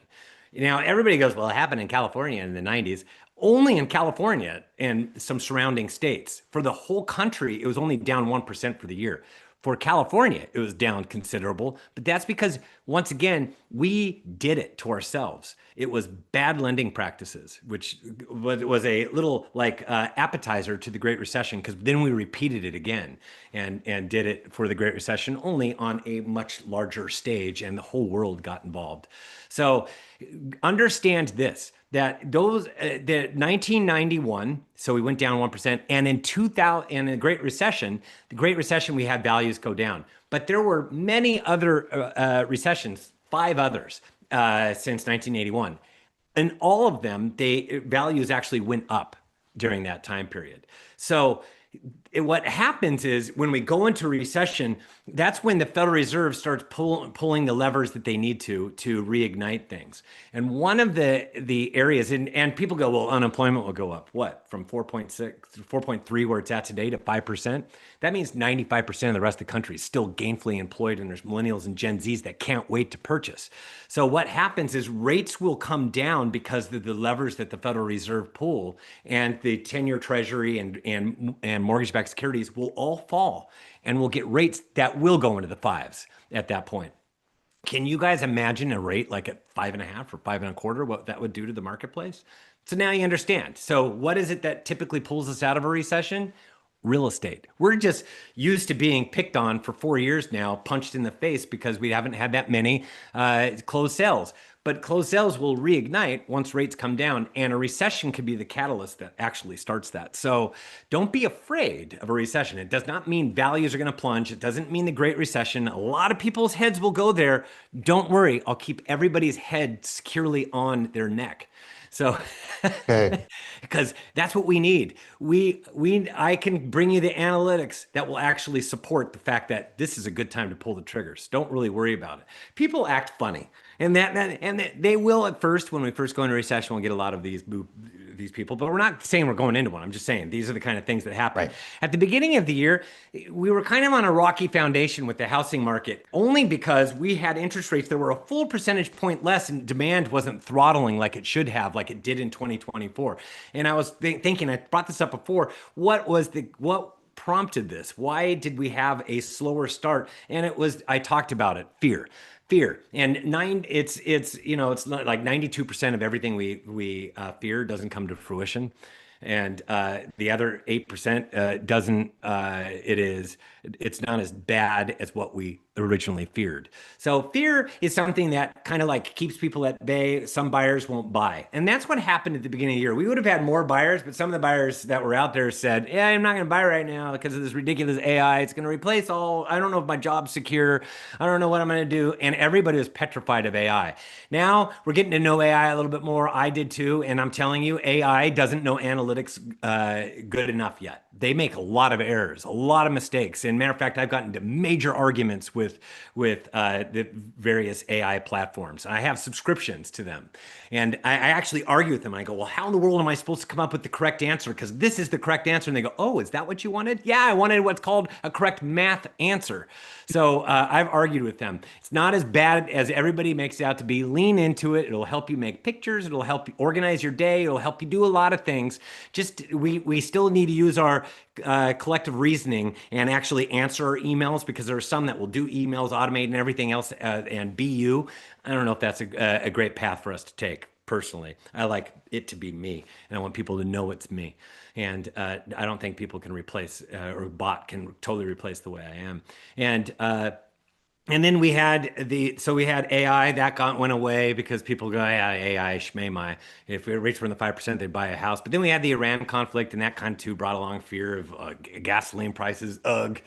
Now, everybody goes, well, it happened in California in the 90s. Only in California and some surrounding states. For the whole country, it was only down 1% for the year. For California, it was down considerable, but that's because, once again, we did it to ourselves. It was bad lending practices, which was a little like appetizer to the Great Recession, because then we repeated it again and did it for the Great Recession, only on a much larger stage, and the whole world got involved. So understand this, that the 1991, so we went down 1%, and in 2000, and in the Great Recession, we had values go down. But there were many other recessions, 5 others since 1981. And all of them, values actually went up during that time period. So what happens is, when we go into recession, that's when the Federal Reserve starts pulling the levers that they need to reignite things. And one of the areas, and people go, well, unemployment will go up. What? From 4.6, 4.3, where it's at today, to 5%? That means 95% of the rest of the country is still gainfully employed, and there's millennials and Gen Zs that can't wait to purchase. So what happens is rates will come down because of the levers that the Federal Reserve pull, and the 10-year Treasury and mortgage-backed securities will all fall, and we'll get rates that will go into the 5s at that point. Can you guys imagine a rate like at 5.5 or 5.25, what that would do to the marketplace? So now you understand. So what is it that typically pulls us out of a recession? Real estate. We're just used to being picked on for 4 years now, punched in the face, because we haven't had that many closed sales. But closed sales will reignite once rates come down, and a recession could be the catalyst that actually starts that. So don't be afraid of a recession. It does not mean values are going to plunge. It doesn't mean the Great Recession. A lot of people's heads will go there. Don't worry. I'll keep everybody's head securely on their neck. So, Okay. because that's what we need. I can bring you the analytics that will actually support the fact that this is a good time to pull the triggers. Don't really worry about it. People act funny, and they will at first. When we first go into recession, we'll get a lot of these people, but we're not saying we're going into one. I'm just saying these are the kind of things that happen. Right. At the beginning of the year, we were kind of on a rocky foundation with the housing market, only because we had interest rates that were a full percentage point less, and demand wasn't throttling like it should have, like it did in 2024. And I was thinking, I brought this up before, what prompted this? Why did we have a slower start? And I talked about it, fear. And it's not like 92% of everything we fear doesn't come to fruition. And the other 8% doesn't. It's not as bad as what we originally feared. So fear is something that kind of like keeps people at bay. Some buyers won't buy, and that's what happened at the beginning of the year. We would have had more buyers, but some of the buyers that were out there said, "Yeah, I'm not going to buy right now because of this ridiculous AI. It's going to replace all. I don't know if my job's secure. I don't know what I'm going to do." And everybody was petrified of AI. Now we're getting to know AI a little bit more. I did too, and I'm telling you, AI doesn't know analytics good enough yet. They make a lot of errors, a lot of mistakes. And matter of fact, I've gotten into major arguments with the various AI platforms. I have subscriptions to them, and I actually argue with them. I go, well, how in the world am I supposed to come up with the correct answer? Because this is the correct answer. And they go, oh, is that what you wanted? Yeah, I wanted what's called a correct math answer. So I've argued with them. It's not as bad as everybody makes it out to be. Lean into it. It'll help you make pictures. It'll help you organize your day. It'll help you do a lot of things. Just we still need to use our collective reasoning and actually answer our emails, because there are some that will do emails, automate, and everything else, and be you. I don't know if that's a great path for us to take. Personally, I like it to be me, and I want people to know it's me. And I don't think people can replace, or a bot can totally replace the way I am. And then we had AI that went away because people go, yeah, AI, shmay. If it reached from the 5%, they'd buy a house. But then we had the Iran conflict, and that kind of too brought along fear of gasoline prices. Ugh.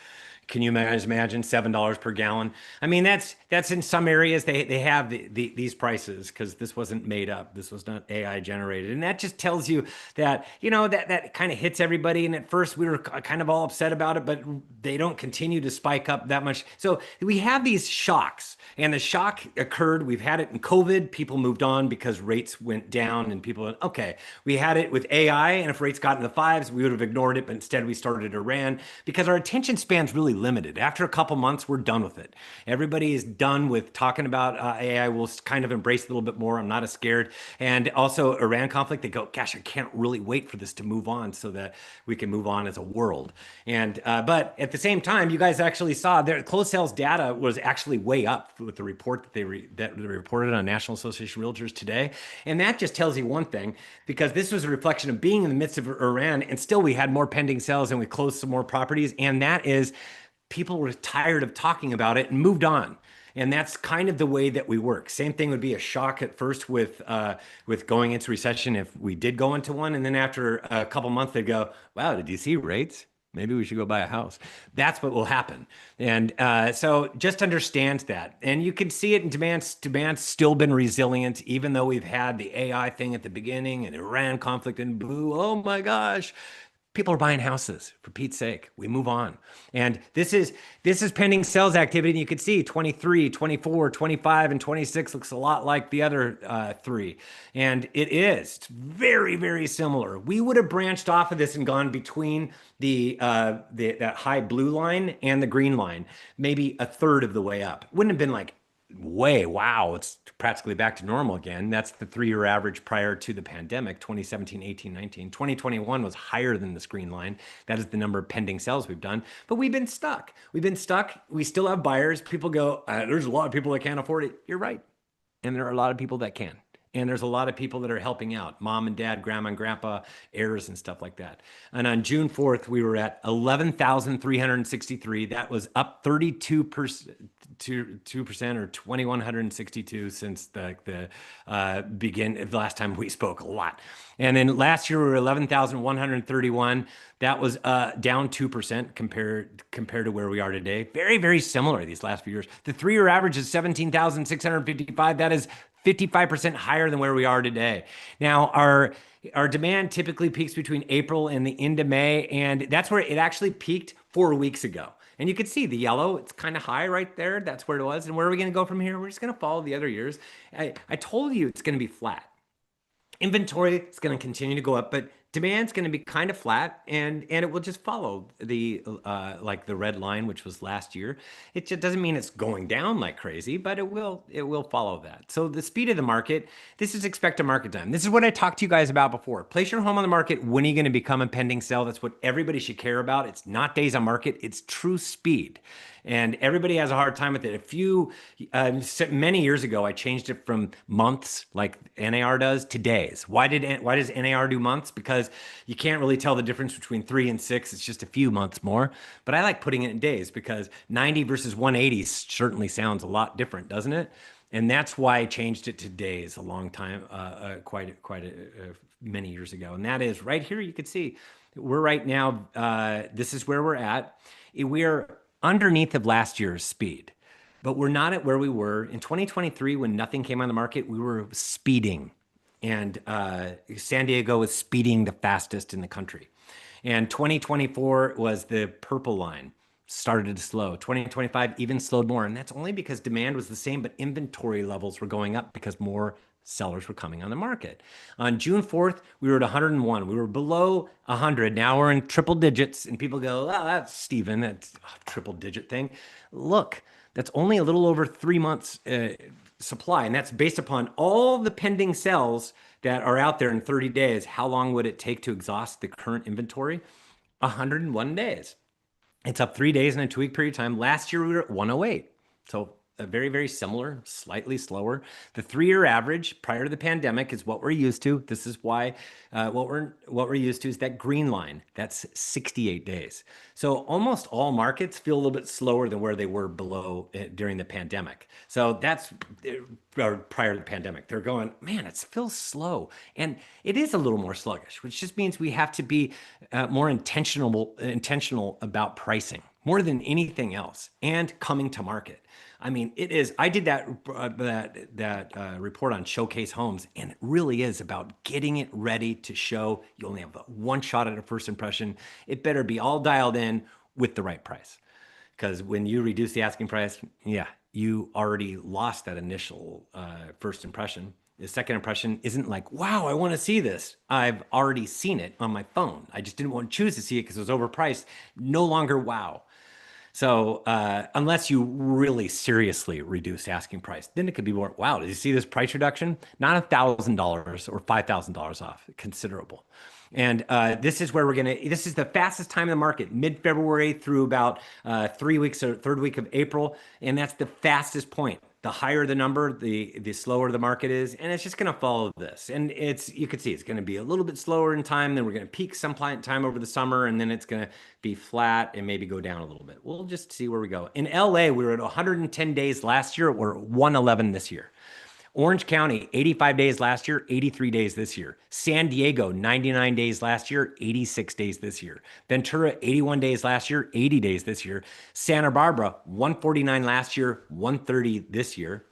Can you imagine $7 per gallon? I mean, that's in some areas they have these prices because this wasn't made up. This was not AI generated. And that just tells you that, that kind of hits everybody. And at first we were kind of all upset about it, but they don't continue to spike up that much. So we have these shocks, and the shock occurred. We've had it in COVID. People moved on because rates went down, and people went, okay, we had it with AI. And if rates got in the fives, we would have ignored it. But instead we started Iran, because our attention span's really limited. After a couple months, we're done with it. Everybody is done with talking about AI. We'll kind of embrace it a little bit more. I'm not as scared. And also Iran conflict, they go, gosh, I can't really wait for this to move on so that we can move on as a world. And but at the same time, you guys actually saw their closed sales data was actually way up with the report that they reported on National Association of Realtors today. And that just tells you one thing, because this was a reflection of being in the midst of Iran, and still we had more pending sales and we closed some more properties. And that is, people were tired of talking about it and moved on. And that's kind of the way that we work. Same thing would be a shock at first with going into recession, if we did go into one. And then after a couple months, they'd go, wow, did you see rates? Maybe we should go buy a house. That's what will happen. And so just understand that. And you can see it in demand. Demand's still been resilient, even though we've had the AI thing at the beginning and Iran conflict and boo, oh my gosh. People are buying houses, for Pete's sake. We move on. And this is pending sales activity. And you can see 23, 24, 25, and 26 looks a lot like the other three. And it is. It's very, very similar. We would have branched off of this and gone between that high blue line and the green line, maybe a third of the way up. It wouldn't have been like, wow, it's practically back to normal again. That's the 3-year average prior to the pandemic, 2017, 18, 19. 2021 was higher than the screen line. That is the number of pending sales we've done. But we've been stuck. We still have buyers. People go, there's a lot of people that can't afford it. You're right. And there are a lot of people that can. And there's a lot of people that are helping out, mom and dad, grandma and grandpa, heirs and stuff like that. And on June 4th, we were at 11,363. That was up 32%, 2% or 2,162 since the last time we spoke a lot. And then last year we were 11,131. That was down 2% compared to where we are today. Very, very similar these last few years. The 3-year average is 17,655. That is 55% higher than where we are today. Now, our demand typically peaks between April and the end of May, and that's where it actually peaked 4 weeks ago. And you can see the yellow, it's kind of high right there. That's where it was. And where are we going to go from here? We're just going to follow the other years. I told you it's going to be flat. Inventory is going to continue to go up, but demand's going to be kind of flat, and it will just follow the like the red line, which was last year. It just doesn't mean it's going down like crazy, but it will follow that. So the speed of the market, this is expected market time. This is what I talked to you guys about before. Place your home on the market. When are you going to become a pending sale? That's what everybody should care about. It's not days on market. It's true speed. And everybody has a hard time with it. Many years ago, I changed it from months, like NAR does, to days. Why does NAR do months? Because you can't really tell the difference between 3 and 6. It's just a few months more. But I like putting it in days, because 90 versus 180 certainly sounds a lot different, doesn't it? And that's why I changed it to days a long time, many years ago. And that is right here. You can see we're right now. This is where we're at. We're underneath of last year's speed. but we're not at where we were in 2023 when nothing came on the market. We were speeding, and San Diego was speeding the fastest in the country. And 2024 was the purple line, started to slow. 2025 even slowed more, and that's only because demand was the same, but inventory levels were going up because more sellers were coming on the market. On June 4th, we were at 101. We were below 100. Now we're in triple digits, and people go, "Oh, that's Steven, that's a triple digit thing." Look, that's only a little over 3 months supply, and that's based upon all the pending sales that are out there in 30 days. How long would it take to exhaust the current inventory? 101 days. It's up 3 days in a 2-week period of time. Last year we were at 108. So very, very similar, slightly slower. The 3-year average prior to the pandemic is what we're used to. This is why what we're used to is that green line. That's 68 days. So almost all markets feel a little bit slower than where they were below during the pandemic. So that's or prior to the pandemic. They're going, man, it feels slow, and it is a little more sluggish, which just means we have to be more intentional about pricing more than anything else and coming to market. I mean, it is. I did that report on Showcase Homes, and it really is about getting it ready to show. You only have one shot at a first impression. It better be all dialed in with the right price, because when you reduce the asking price, yeah, you already lost that initial first impression. The second impression isn't like, wow, I want to see this. I've already seen it on my phone. I just didn't want to choose to see it because it was overpriced. No longer wow. So unless you really seriously reduce asking price, then it could be more, wow, did you see this price reduction? Not $1,000 or $5,000 off, considerable. And this is where this is the fastest time in the market, mid-February through about 3 weeks or third week of April. And that's the fastest point. The higher the number, the slower the market is, and it's just going to follow this. And you can see it's going to be a little bit slower in time. Then we're going to peak some time over the summer, and then it's going to be flat and maybe go down a little bit. We'll just see where we go. In LA, we were at 110 days last year. We're 111 this year. Orange County, 85 days last year, 83 days this year. San Diego, 99 days last year, 86 days this year. Ventura, 81 days last year, 80 days this year. Santa Barbara, 149 last year, 130 this year.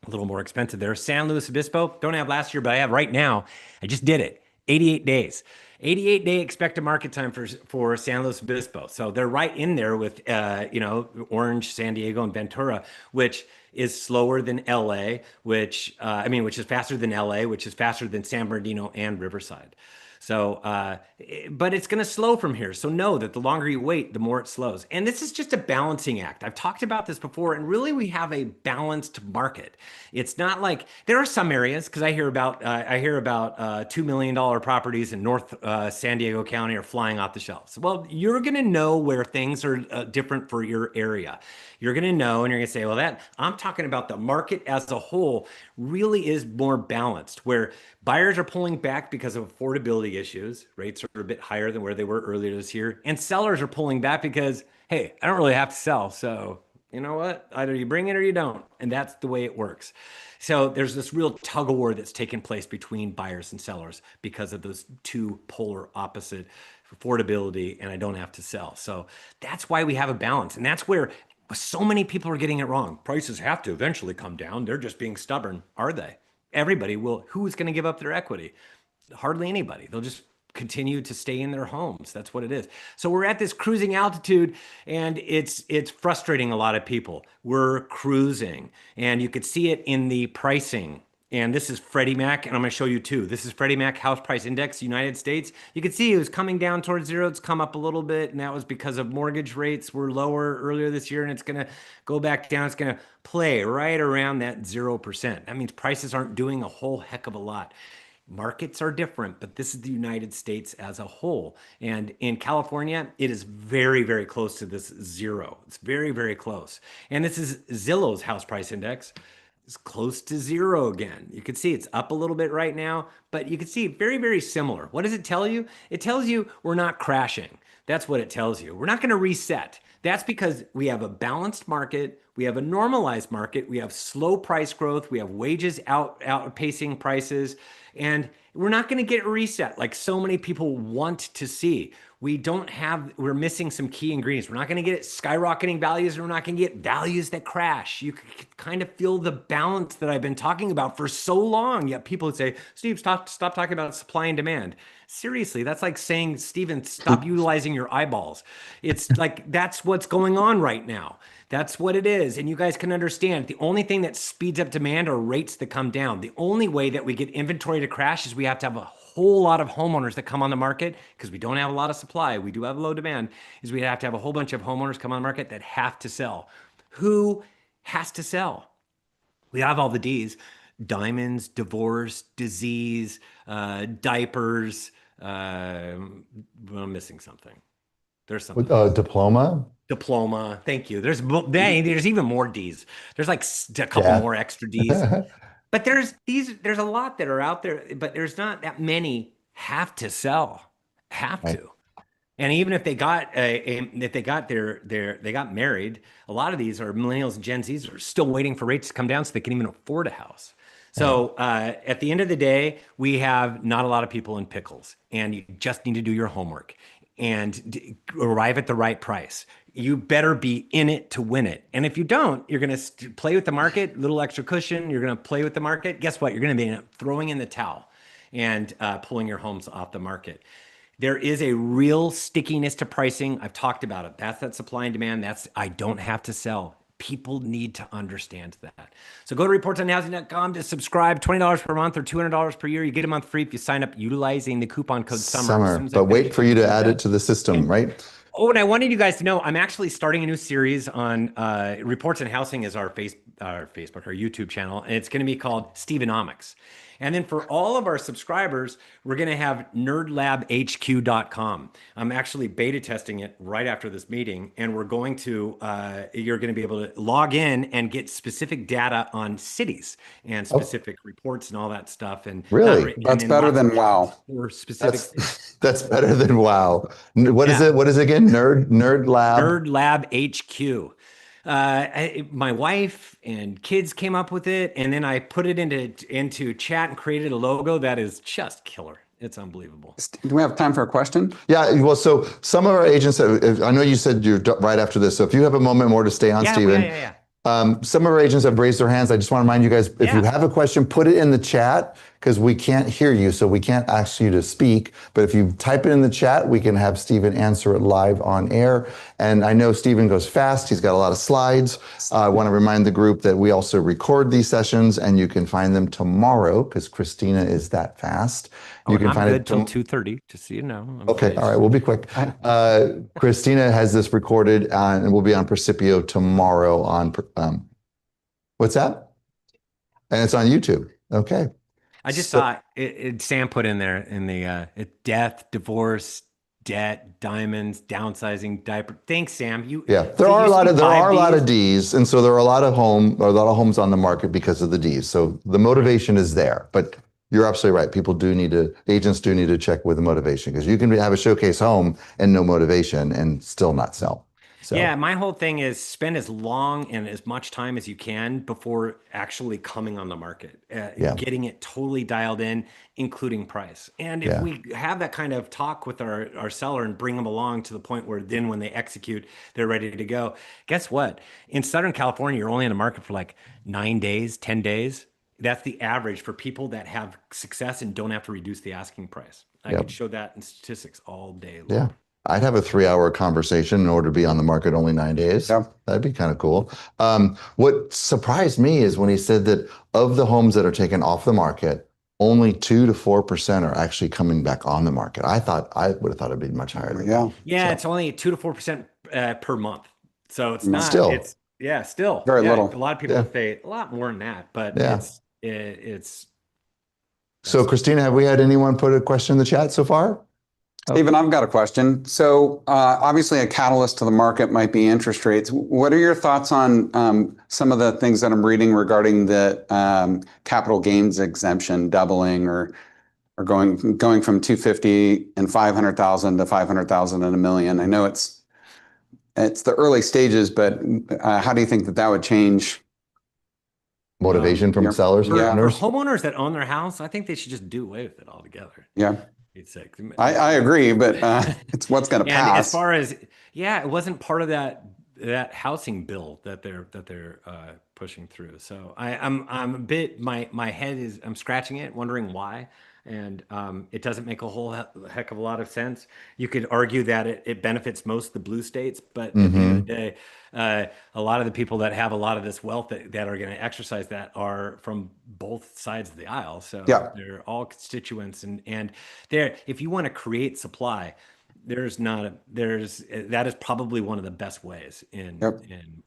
A little more expensive there. San Luis Obispo, don't have last year, but I have right now. I just did it. 88 days. 88-day expected market time for San Luis Obispo. So they're right in there with, Orange, San Diego, and Ventura, which is slower than LA, which is faster than LA, which is faster than San Bernardino and Riverside. So, but it's going to slow from here. So know that the longer you wait, the more it slows. And this is just a balancing act. I've talked about this before, and really we have a balanced market. It's not like there are some areas, because I hear about $2 million properties in North San Diego County are flying off the shelves. Well, you're going to know where things are different for your area. You're going to know, and you're going to say, well, I'm talking about the market as a whole really is more balanced, where buyers are pulling back because of affordability issues. Rates are a bit higher than where they were earlier this year. And sellers are pulling back because, hey, I don't really have to sell. So you know what? Either you bring it or you don't. And that's the way it works. So there's this real tug of war that's taken place between buyers and sellers because of those two polar opposite, affordability and I don't have to sell. So that's why we have a balance. And that's where so many people are getting it wrong. Prices have to eventually come down. They're just being stubborn. Are they? Everybody will. Who's going to give up their equity? Hardly anybody. They'll just continue to stay in their homes. That's what it is. So we're at this cruising altitude, and it's frustrating a lot of people. We're cruising, and you could see it in the pricing. And this is Freddie Mac, and I'm going to show you too. This is Freddie Mac House Price Index, United States. You can see it was coming down towards zero. It's come up a little bit, and that was because of mortgage rates were lower earlier this year, and it's going to go back down. It's going to play right around that 0%. That means prices aren't doing a whole heck of a lot. Markets are different, but this is the United States as a whole. And in California, it is very, very close to this zero. It's very, very close. And this is Zillow's house price index. It's close to zero again. You can see it's up a little bit right now, but you can see very, very similar. What does it tell you? It tells you we're not crashing. That's what it tells you. We're not going to reset. That's because we have a balanced market. We have a normalized market. We have slow price growth. We have wages outpacing prices. And we're not going to get a reset like so many people want to see. We're missing some key ingredients. We're not going to get skyrocketing values, and we're not going to get values that crash. You kind of feel the balance that I've been talking about for so long. Yet people would say, Steve, stop talking about supply and demand. Seriously, that's like saying, Steven, stop utilizing your eyeballs. It's like, that's what's going on right now. That's what it is. And you guys can understand the only thing that speeds up demand are rates that come down. The only way that we get inventory to crash is we have to have a whole lot of homeowners that come on the market, because we don't have a lot of supply. We do have low demand, is we have to have a whole bunch of homeowners come on the market that have to sell. Who has to sell? We have all the D's: diamonds, divorce, disease, diapers. I'm missing something. There's something. Diploma. Diploma. Thank you. There's even more D's. There's like a couple more extra D's. But there's a lot that are out there, but there's not that many have to sell. Have to. And even if they got they got married, a lot of these are millennials and Gen Zs are still waiting for rates to come down so they can even afford a house. So at the end of the day, we have not a lot of people in pickles, and you just need to do your homework and arrive at the right price. You better be in it to win it. And if you don't, you're going to play with the market, little extra cushion. You're going to play with the market. Guess what? You're going to be throwing in the towel and pulling your homes off the market. There is a real stickiness to pricing. I've talked about it. That's that supply and demand. I don't have to sell. People need to understand that. So go to reportsonhousing.com to subscribe. $20 per month or $200 per year. You get a month free if you sign up utilizing the coupon code SUMMER. But wait for you to add it to the system, right? Oh, and I wanted you guys to know, I'm actually starting a new series on Reports on Housing is our YouTube channel, and it's going to be called Stevenomics. And then for all of our subscribers, we're going to have nerdlabhq.com. I'm actually beta testing it right after this meeting, and you're going to be able to log in and get specific data on cities and specific reports and all that stuff. And really, that's better than WOW. Or specific. That's better than WOW. What is it? What is it again? Nerd Lab. Nerd Lab HQ. My wife and kids came up with it, and then I put it into chat and created a logo that is just killer. It's unbelievable. Do we have time for a question? Yeah, well, so some of our agents, I know you said you're right after this, so if you have a moment more to stay on, Steven. Yeah. Some of our agents have raised their hands. I just want to remind you guys, if you have a question, put it in the chat, because we can't hear you, so we can't ask you to speak. But if you type it in the chat, we can have Steven answer it live on air. And I know Steven goes fast. He's got a lot of slides. I want to remind the group that we also record these sessions, and you can find them tomorrow, because Christina is that fast. You can find it till 2:30, just so you know. Okay, all right, we'll be quick. Christina has this recorded, and we'll be on Percipio tomorrow on, what's that? And it's on YouTube. Okay. I just saw Sam put in there in the death, divorce, debt, diamonds, downsizing, diaper. Thanks, Sam. There are a lot of D's, and so there are a lot of homes on the market because of the D's. So the motivation is there, but you're absolutely right. Agents do need to check with the motivation, because you can have a showcase home and no motivation and still not sell. So. Yeah, my whole thing is spend as long and as much time as you can before actually coming on the market, getting it totally dialed in, including price. And if we have that kind of talk with our seller and bring them along to the point where then when they execute, they're ready to go. Guess what? In Southern California, you're only in the market for like 9 days, 10 days. That's the average for people that have success and don't have to reduce the asking price. I could show that in statistics all day long. Yeah. I'd have a 3-hour conversation in order to be on the market only 9 days. Yeah. That'd be kind of cool. What surprised me is when he said that of the homes that are taken off the market, only 2 to 4% are actually coming back on the market. I would have thought it'd be much higher than that. Yeah, it's only 2 to 4% per month. So it's not. Still. Still. Very little. A lot of people pay a lot more than that, but it's. So Christina, have we had anyone put a question in the chat so far? Steven, I've got a question. So obviously a catalyst to the market might be interest rates. What are your thoughts on some of the things that I'm reading regarding the capital gains exemption doubling or going from 250 and 500,000 to 500,000 and $1 million? I know it's the early stages, but how do you think that would change? Motivation from You're- sellers and yeah. For owners. homeowners that own their house, I think they should just do away with it altogether. Yeah, It's sick. I agree, but it's what's going to And as pass. far as yeah, it wasn't part of that housing bill that they're pushing through. So I'm a bit my head is I'm scratching it, wondering why. And it doesn't make a whole heck of a lot of sense. You could argue that it benefits most of the blue states, but at the end of the day, a lot of the people that have a lot of this wealth that are going to exercise that are from both sides of the aisle. So Yeah. they're all constituents, and there, if you want to create supply, that is probably one of the best ways in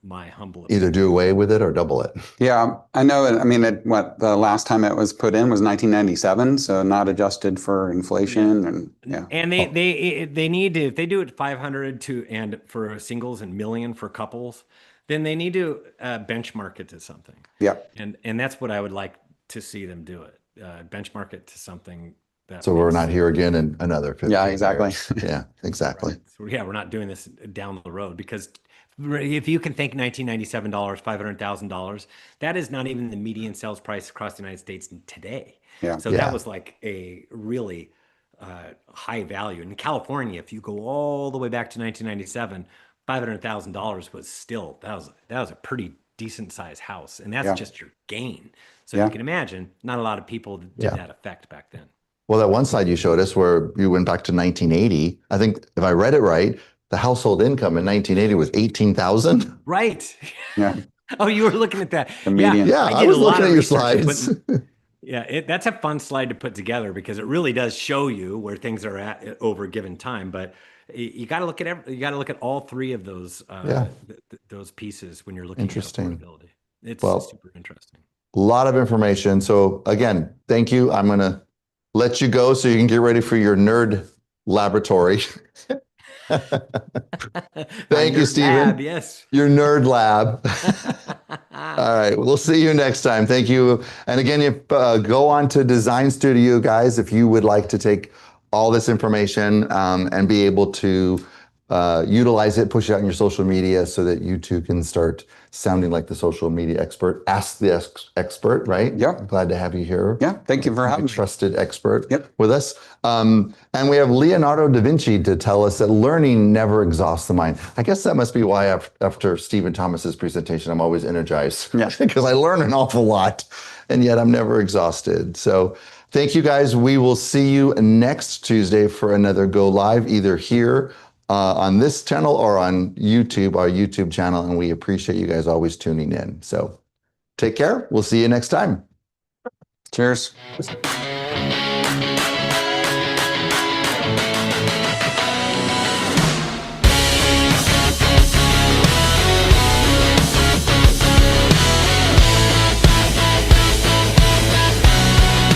my humble opinion. Either do away with it or double it. Yeah, I know. I mean, the last time it was put in was 1997, so not adjusted for inflation, and yeah. And they need to, if they do it 500 and for singles and million for couples, then they need to benchmark it to something. Yeah. And that's what I would like to see them do it. Benchmark it to something that So we're makes not sense. here again in another 15 Yeah, exactly. years. Yeah, exactly. So yeah, we're not doing this down the road, because if you can think $1997, $500,000, that is not even the median sales price across the United States today. Yeah. So Yeah. that was like a really high value. In California, if you go all the way back to 1997, $500,000 was still, that was a pretty decent sized house. And that's Yeah. just your gain. So Yeah. you can imagine not a lot of people did Yeah. that effect back then. Well, that one slide you showed us where you went back to 1980, I think if I read it right, the household income in 1980 was 18,000. Right. Yeah. Oh, you were looking at that. The median. Yeah, I did was a lot looking of at your research and slides. Yeah, that's a fun slide to put together because it really does show you where things are at over a given time. But you got to look at you got to look at all three of those those pieces when you're looking Interesting. at affordability. It's Well, super interesting. A lot of information. So again, thank you. I'm going to let you go so you can get ready for your nerd laboratory. Thank you, Nerd Steven. lab, yes. Your nerd lab. All right. We'll see you next time. Thank you. And again, if go on to Design Studio, guys, if you would like to take all this information and be able to utilize it, push it out in your social media so that you too can start sounding like the social media expert. Ask the expert, right? Yep. I'm glad to have you here. Yeah. Thank you for having A me. trusted expert Yep. with us. And we have Leonardo da Vinci to tell us that learning never exhausts the mind. I guess that must be why after Steven Thomas's presentation, I'm always energized. Yeah. Because I learn an awful lot and yet I'm never exhausted. So thank you guys. We will see you next Tuesday for another Go Live, either here on this channel or on YouTube, our YouTube channel. And we appreciate you guys always tuning in. So take care. We'll see you next time. Cheers.